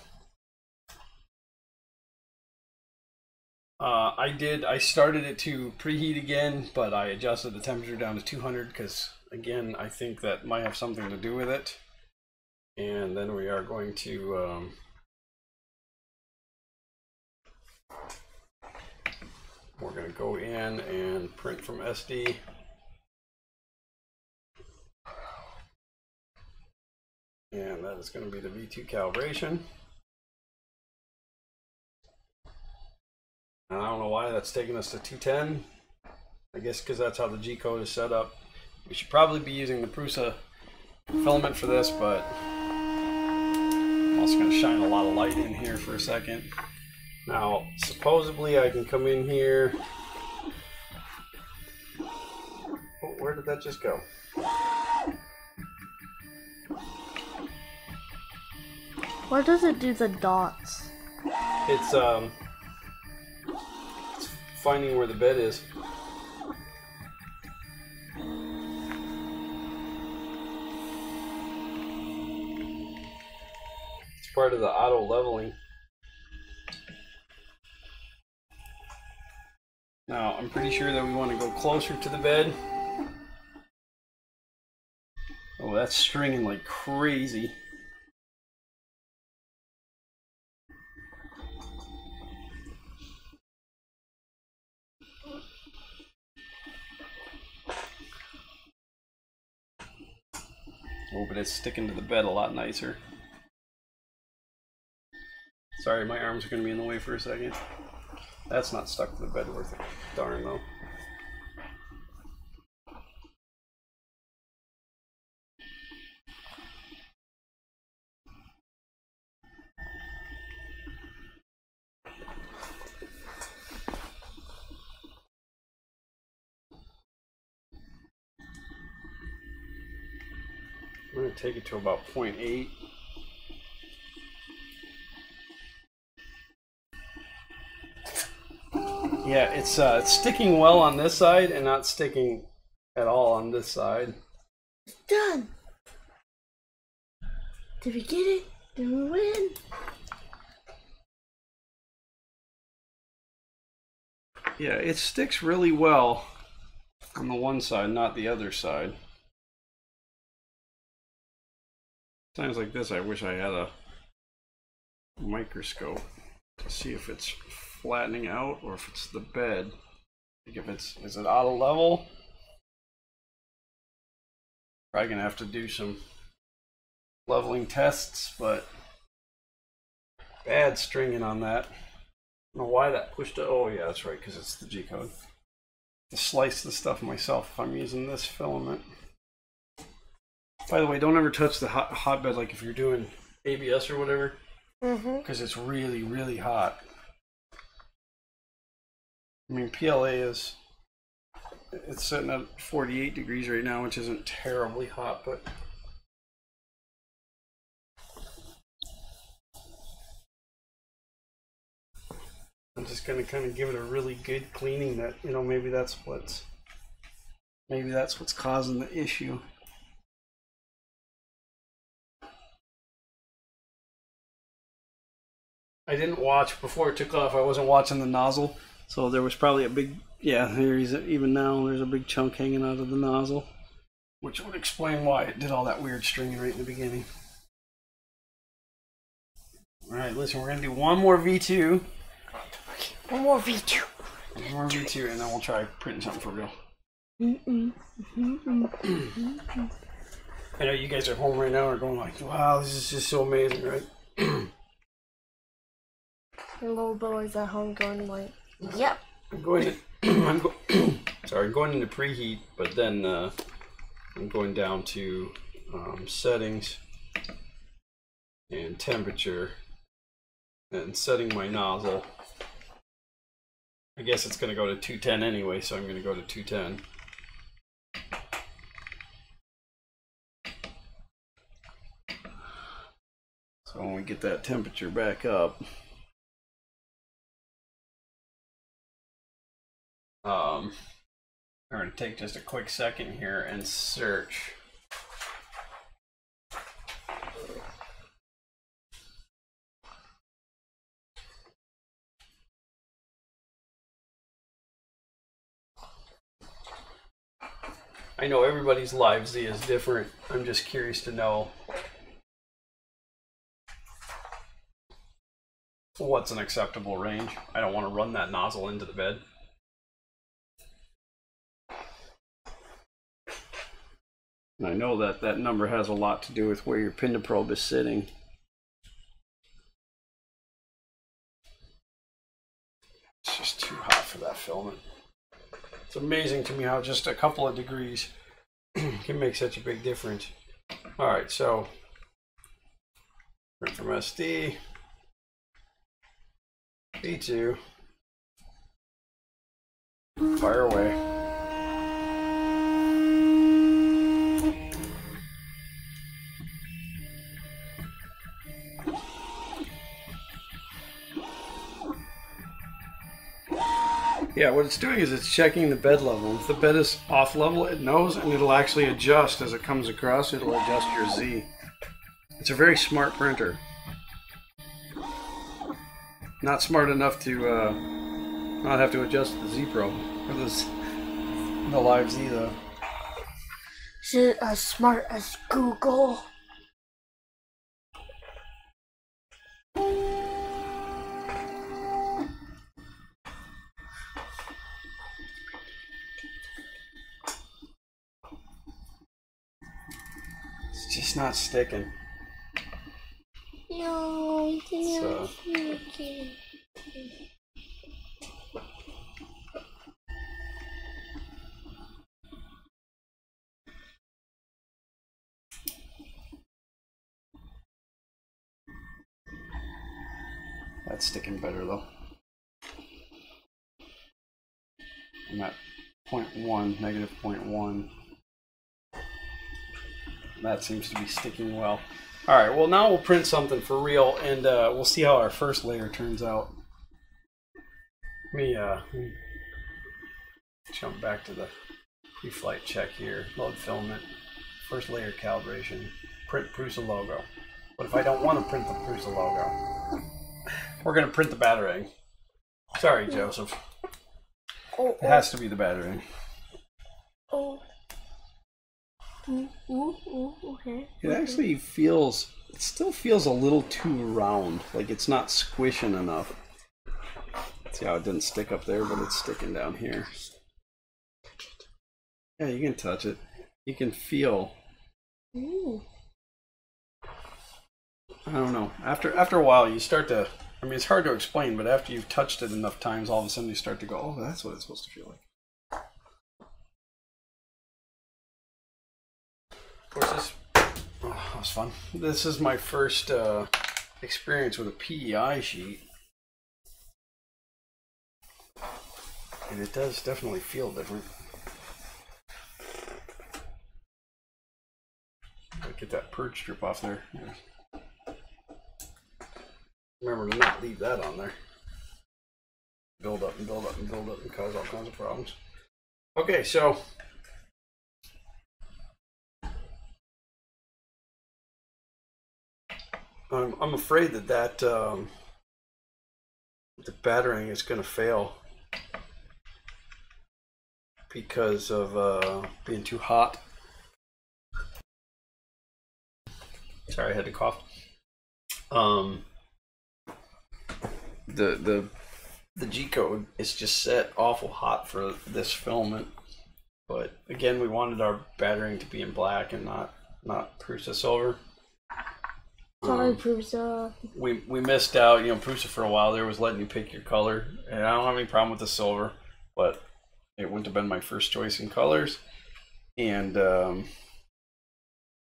I started it to preheat again, but I adjusted the temperature down to 200 because, again, I think that might have something to do with it. And then we are going to we're going to go in and print from SD. And that is going to be the V2 calibration. And I don't know why that's taking us to 210. I guess because that's how the G code is set up. We should probably be using the Prusa filament for this, but I'm also going to shine a lot of light in here for a second. Now, supposedly I can come in here. Oh, where did that just go?
Where does it do the dots?
It's finding where the bed is. It's part of the auto leveling. Now, I'm pretty sure that we want to go closer to the bed. Oh, that's stringing like crazy. Oh, but it's sticking to the bed a lot nicer. Sorry, my arms are going to be in the way for a second. That's not stuck to the bed worth it. Darn though. I'm going to take it to about 0.8. Yeah, it's sticking well on this side and not sticking at all on this side.
It's done. Did we get it? Did we win?
Yeah, it sticks really well on the one side, not the other side. Times like this, I wish I had a microscope to see if it's flattening out or if it's the bed. Like if it's, is it auto level? Probably gonna have to do some leveling tests, but bad stringing on that. I don't know why that pushed it. Oh yeah, that's right, because it's the G code. To slice the stuff myself if I'm using this filament. By the way, don't ever touch the hotbed like if you're doing ABS or whatever, because it's really, really hot. I mean, PLA is, it's sitting at 48 degrees right now, which isn't terribly hot, but I'm just going to kind of give it a really good cleaning that, you know, maybe that's what's causing the issue. I didn't watch before it took off. I wasn't watching the nozzle, so there was probably a big, yeah, there's even now there's a big chunk hanging out of the nozzle, which would explain why it did all that weird stringing right in the beginning. All right, listen, we're gonna do one more V2.
One more V2.
One more V2, and then we'll try printing something for real. I know you guys are home right now are going like, wow, this is just so amazing, right?
Your little boy's at home going like, yep.
I'm going into preheat, but then I'm going down to settings and temperature and setting my nozzle. I guess it's going to go to 210 anyway, so I'm going to go to 210. So when we get that temperature back up, I'm going to take just a quick second here and search. I know everybody's live Z is different. I'm just curious to know what's an acceptable range. I don't want to run that nozzle into the bed. And I know that that number has a lot to do with where your pin to probe is sitting. It's just too hot for that filament. It's amazing to me how just a couple of degrees can make such a big difference. All right, so print from SD, V2, fire away. Yeah, what it's doing is it's checking the bed level. If the bed is off level, it knows, and it'll actually adjust as it comes across. It'll adjust your Z. It's a very smart printer. Not smart enough to not have to adjust the Z Pro or the Live Z though.
Is it as smart as Google?
It's just not sticking.
No,
So, that's sticking better though. I'm at 0.1, negative 0.1. That seems to be sticking well. All right, well now we'll print something for real, and we'll see how our first layer turns out. Let me jump back to the Preflight check here. Load filament, first layer calibration, print Prusa logo. But if I don't want to print the Prusa logo, we're going to print the battering. Sorry, Joseph.
Oh,
it has to be the battering.
Oh. Okay.
It actually feels, it still feels a little too round, like it's not squishing enough. See how it didn't stick up there, but it's sticking down here. Yeah, you can touch it. You can feel.
Ooh.
I don't know. After a while, you start to, I mean, it's hard to explain, but after you've touched it enough times, all of a sudden you start to go, oh, that's what it's supposed to feel like. Of course, this, oh, that was fun. This is my first experience with a PEI sheet. And it does definitely feel different. Get that purge strip off there. Yeah. Remember to not leave that on there. Build up and build up and build up and cause all kinds of problems. Okay, so I'm afraid that the battering is going to fail because of being too hot. Sorry, I had to cough. The G code is just set awful hot for this filament, but again, we wanted our battering to be in black and not Prusa silver.
Sorry, Prusa.
We missed out. You know, Prusa for a while there was letting you pick your color, and I don't have any problem with the silver, but it wouldn't have been my first choice in colors, and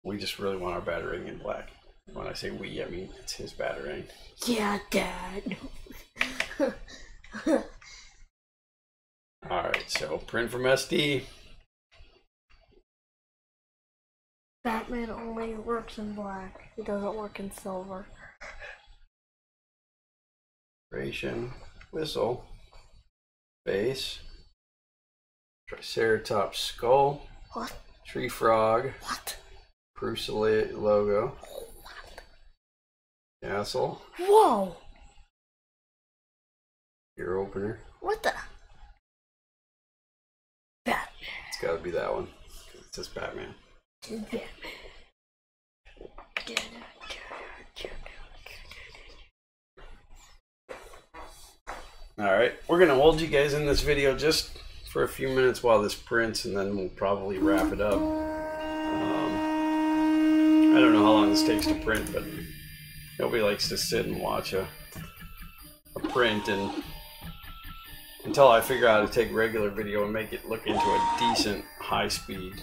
we just really want our battering in black. When I say we, I mean it's his battering.
Yeah, Dad.
Alright, so print from SD.
Batman only works in black. He doesn't work in silver.
Calibration, whistle, face, Triceratops skull,
What?
tree frog,
What?
Prusa logo, castle,
Whoa!
your opener.
What the? Batman.
It's got to be that one. It says Batman.
Batman.
Alright, we're going to hold you guys in this video just for a few minutes while this prints, and then we'll probably wrap it up. I don't know how long this takes to print, but nobody likes to sit and watch a print and until I figure out how to take regular video and make it look into a decent high speed.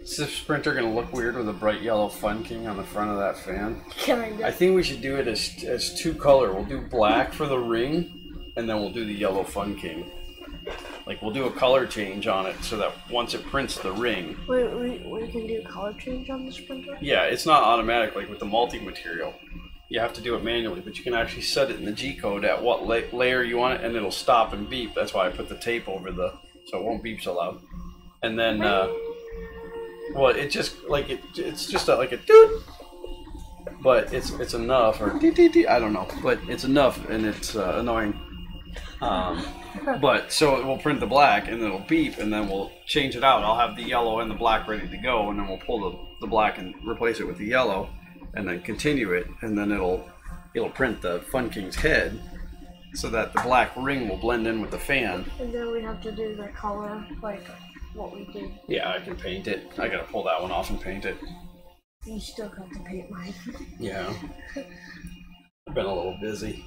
Is this printer going to look weird with a bright yellow Fun King on the front of that fan?
Kinda.
I think we should do it as two color. We'll do black for the ring and then we'll do the yellow Fun King. Like, we'll do a color change on it so that once it prints the ring.
Wait, we can do color change on this printer?
Yeah, it's not automatic like with the multi-material. You have to do it manually, but you can actually set it in the G-code at what layer you want it, and it'll stop and beep. That's why I put the tape over so it won't beep so loud. And then, well, it just, like, it's just like a doot, but it's enough, or dee, I don't know, but it's enough, and it's annoying. But so it will print the black, and then it'll beep, and then we'll change it out. I'll have the yellow and the black ready to go, and then we'll pull the black and replace it with the yellow, and then continue it, and then it'll print the Fun King's head, so that the black ring will blend in with the fan.
And then we have to do the color, like what we did.
Yeah, I can paint it. I gotta pull that one off and paint it.
You still got to paint mine.
Yeah. I've been a little busy.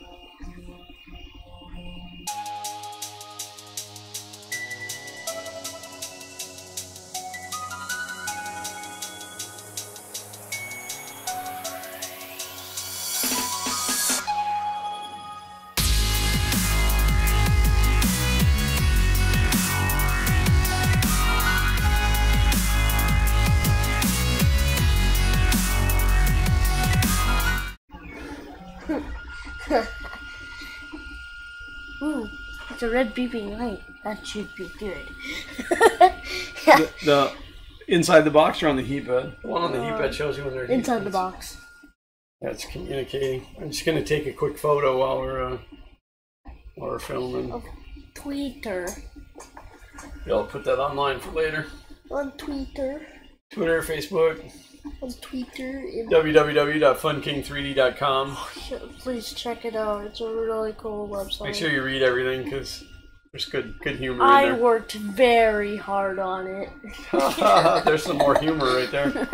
Ooh, it's a red beeping light. That should be good.
the inside the box or on the heat bed? The one on the heat bed shows you when they're
inside the box.
Yeah, it's communicating. I'm just gonna take a quick photo while we're filming.
Of Twitter.
Yeah, I'll put that online for later.
On Twitter.
Twitter, Facebook.
On Twitter.
www.funking3d.com.
Please check it out. It's a really cool website.
Make sure you read everything because there's good humor
in
there.
I worked very hard on it.
There's some more humor right there.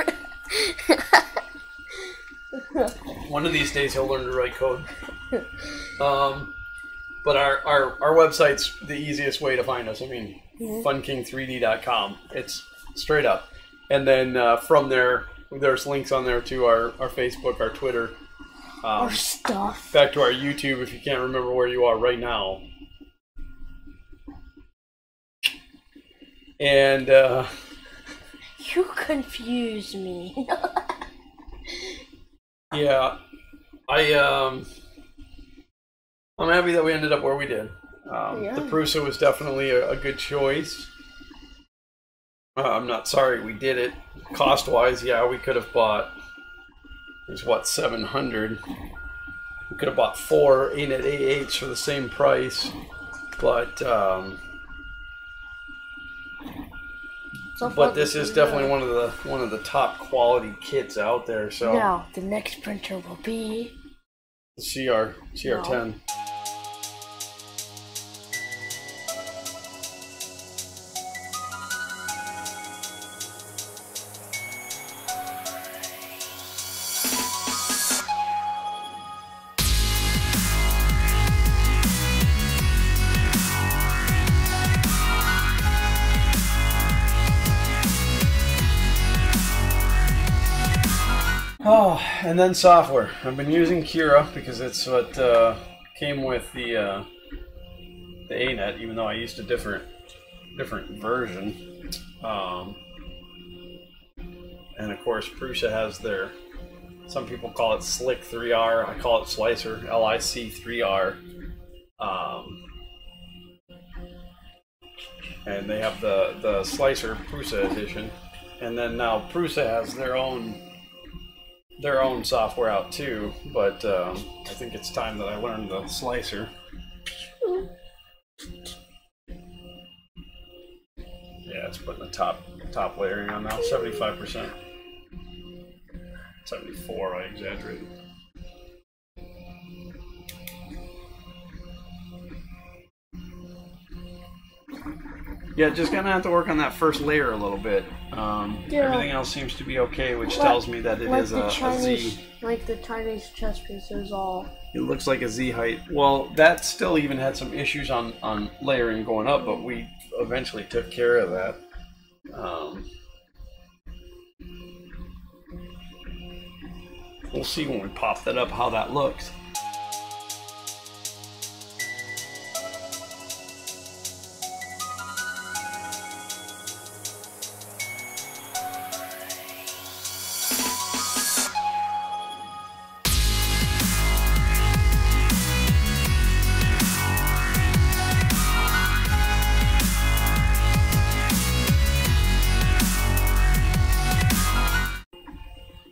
One of these days he'll learn to write code. But our website's the easiest way to find us. I mean, funking3d.com. It's straight up. And then from there, there's links on there to our Facebook, our Twitter.
Our stuff.
Back to our YouTube if you can't remember where you are right now. And
you confuse me.
Yeah, I'm happy that we ended up where we did. The Prusa was definitely a good choice. I'm not sorry we did it. Cost-wise, yeah, we could have bought. There's what, 700. We could have bought 4 8 8/8 for the same price, but this is definitely one of the top quality kits out there. So
now the next printer will be
the CR10. Oh, and then software. I've been using Cura because it's what came with the ANET, even though I used a different version. And of course, Prusa has their. Some people call it Slick 3R. I call it Slicer, LIC 3R. And they have the Slicer Prusa edition, and then now Prusa has their own software out too, but I think it's time that I learn the Slicer. Yeah, it's putting the top layering on now, 75%. 74, I exaggerated. Yeah, just gonna have to work on that first layer a little bit. Everything else seems to be okay, which tells me that it is a Z.
Like the Chinese chess pieces all.
It looks like a Z height. Well, that still even had some issues on layering going up, but we eventually took care of that. We'll see when we pop that up how that looks.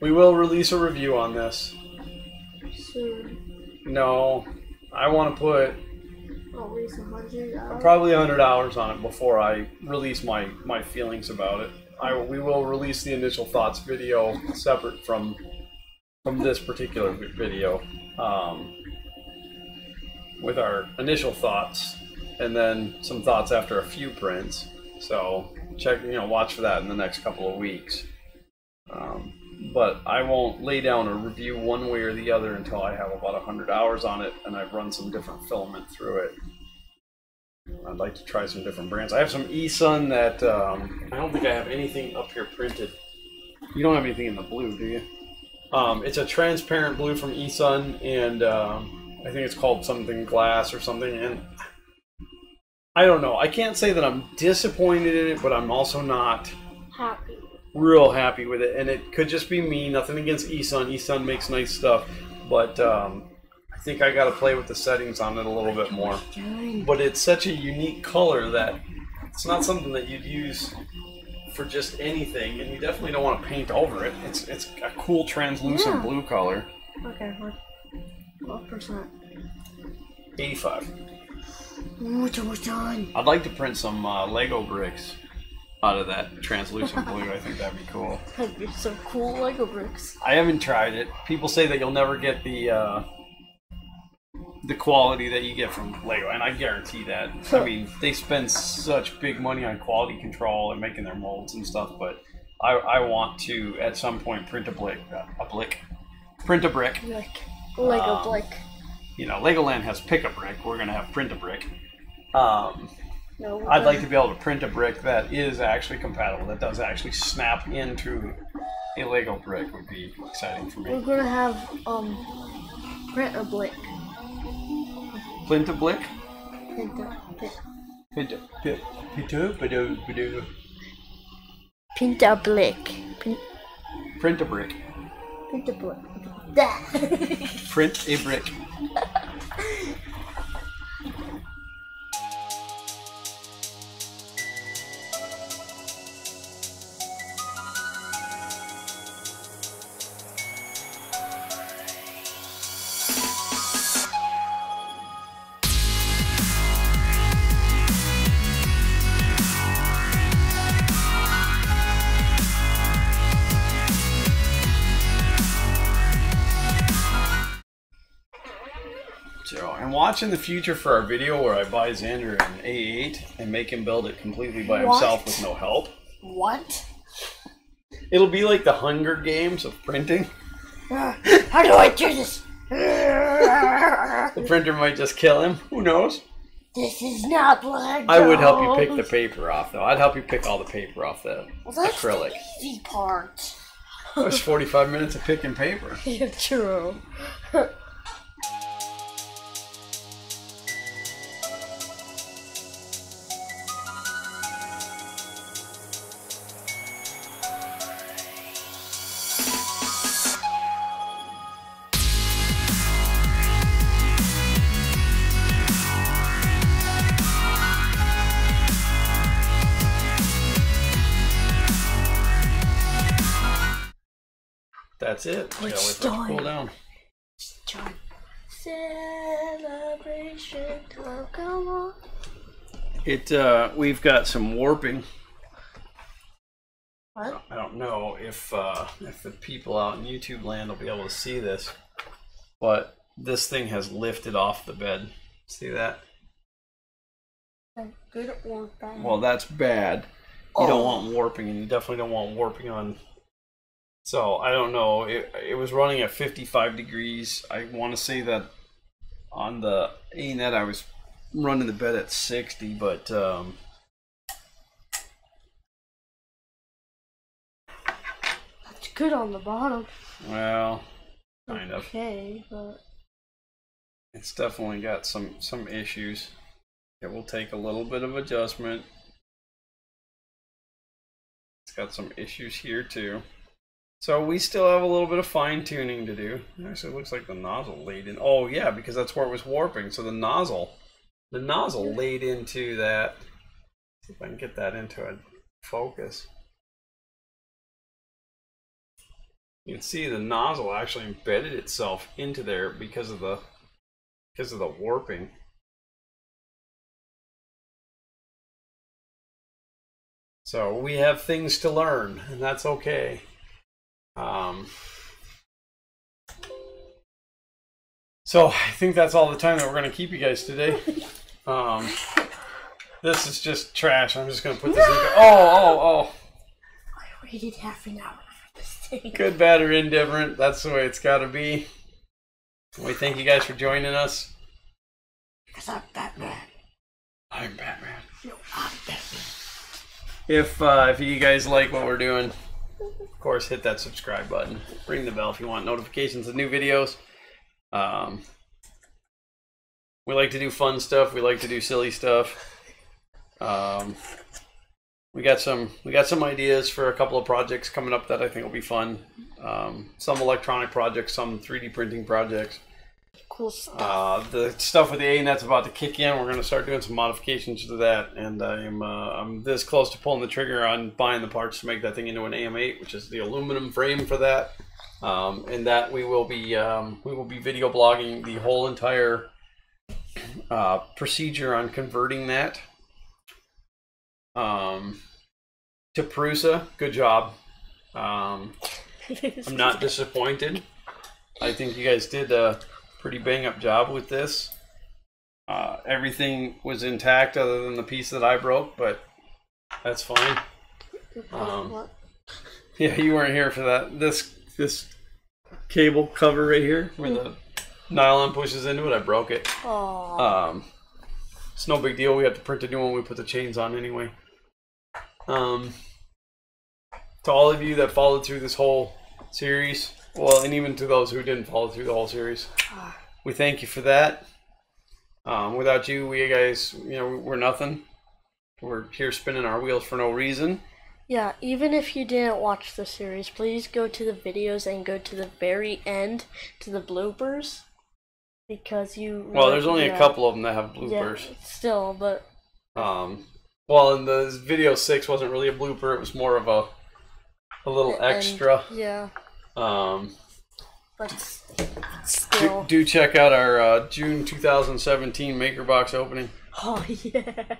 We will release a review on this.
Soon.
No, I want to put
At least 100 hours.
probably 100 hours on it before I release my feelings about it. We will release the initial thoughts video separate from this particular video, with our initial thoughts and then some thoughts after a few prints. So watch for that in the next couple of weeks. But I won't lay down a review one way or the other until I have about 100 hours on it and I've run some different filament through it. I'd like to try some different brands. I have some eSun that I don't think I have anything up here printed. You don't have anything in the blue, do you? It's a transparent blue from eSun, and I think it's called something glass or something. And I don't know. I can't say that I'm disappointed in it, but I'm also not
Happy.
real happy with it. And it could just be me. Nothing against eSun. eSun makes nice stuff, but I think I got to play with the settings on it a little bit more. But it's such a unique color that it's not something that you'd use for just anything, and you definitely don't want to paint over it. It's a cool translucent blue color.
Okay, what percent?
85.
Ooh, it's almost done.
I'd like to print some Lego bricks out of that translucent blue. I think that'd be cool.
That'd be some cool Lego bricks.
I haven't tried it. People say that you'll never get the quality that you get from Lego, and I guarantee that. I mean, they spend such big money on quality control and making their molds and stuff, but I want to at some point print a brick. Lego brick. Legoland has pick a brick. We're gonna have print a brick. I'd like to be able to print a brick that is actually compatible, that does actually snap into a Lego brick. Would be exciting for me.
We're gonna have print a brick.
Print a brick.
Pinta blick.
Print a brick.
Pinta blick.
Print a brick. I'm watching the future for our video where I buy Xander an A8 and make him build it completely by himself with no help.
What?
It'll be like the Hunger Games of printing.
How do I do this?
The printer might just kill him. Who knows?
This is not Lego.
I would help you pick the paper off, though. I'd help you pick all the paper off the acrylic.
The easy part.
That was 45 minutes of picking paper.
Yeah, true.
That's it.
It's
done. Cool down.
It's done. Celebration time, come on.
We've got some warping.
What?
I don't know if the people out in YouTube land will be able to see this, but this thing has lifted off the bed. See that?
Good or bad?
Well, that's bad. You don't want warping, and you definitely don't want warping on. So I don't know. It was running at 55 degrees. I want to say that on the A-net I was running the bed at 60, but
that's good on the bottom.
Well, kind of.
Okay, but
it's definitely got some issues. It will take a little bit of adjustment. It's got some issues here too. So we still have a little bit of fine tuning to do. Actually, it looks like the nozzle laid in. Oh yeah, because that's where it was warping. So the nozzle laid into that. See if I can get that into a focus. You can see the nozzle actually embedded itself into there because of the warping. So we have things to learn, and that's okay. So I think that's all the time that we're going to keep you guys today. This is just trash. I'm just going to put this in. Oh.
I waited half an hour for this thing.
Good, bad, or indifferent. That's the way it's got to be. We thank you guys for joining us.
Because I'm Batman.
I'm Batman.
No, I'm Batman.
If you guys like what we're doing, of course, hit that subscribe button. Ring the bell if you want notifications of new videos. We like to do fun stuff. We like to do silly stuff. We got some ideas for a couple of projects coming up that I think will be fun. Some electronic projects, some 3D printing projects.
Cool stuff.
The stuff with the A-net's about to kick in. We're going to start doing some modifications to that, and I'm this close to pulling the trigger on buying the parts to make that thing into an AM8, which is the aluminum frame for that. And that we will be video blogging the whole entire procedure on converting that to Prusa. Good job. I'm not disappointed. I think you guys did a pretty bang up job with this. Everything was intact other than the piece that I broke, but that's fine. Yeah, you weren't here for that. This cable cover right here where the nylon pushes into it, I broke it. It's no big deal. We have to print a new one. We put the chains on anyway. To all of you that followed through this whole series, well, and even to those who didn't follow through the whole series, we thank you for that. Without you, we guys, we're nothing. We're here spinning our wheels for no reason.
Yeah, even if you didn't watch the series, please go to the videos and go to the very end to the bloopers. Because well,
there's only a couple of them that have bloopers.
Yeah, still, but
well, and the video 6 wasn't really a blooper. It was more of a little extra.
Yeah. But still,
do check out our June 2017 MakerBox opening.
Oh yeah.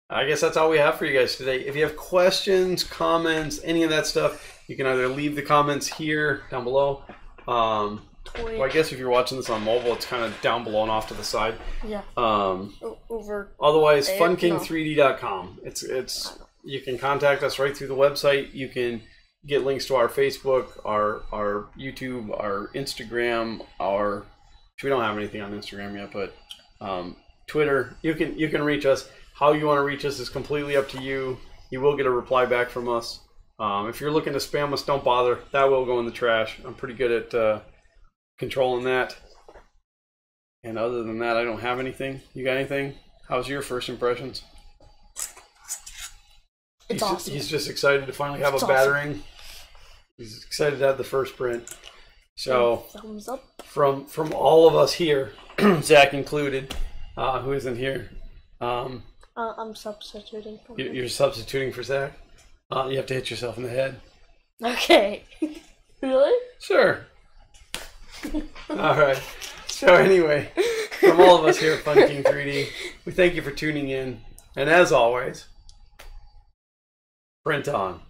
I guess that's all we have for you guys today. If you have questions, comments, any of that stuff, you can either leave the comments here down below. Well, I guess if you're watching this on mobile, it's kind of down below and off to the side.
Yeah. Over.
Otherwise, funking3d.com. It's you can contact us right through the website. You can get links to our Facebook, our YouTube, our Instagram, we don't have anything on Instagram yet, but Twitter. You can reach us. How you want to reach us is completely up to you. You will get a reply back from us. If you're looking to spam us, don't bother. That will go in the trash. I'm pretty good at controlling that. And other than that, I don't have anything. You got anything? How's your first impressions?
It's awesome.
He's just excited to finally have a battering. He's excited to have the first print. So
thumbs up
from all of us here, Zach included, who isn't here.
I'm substituting for him.
You're substituting for Zach? You have to hit yourself in the head.
Okay. Really?
Sure. All right. So anyway, from all of us here at Funking3D, we thank you for tuning in. And as always, print on.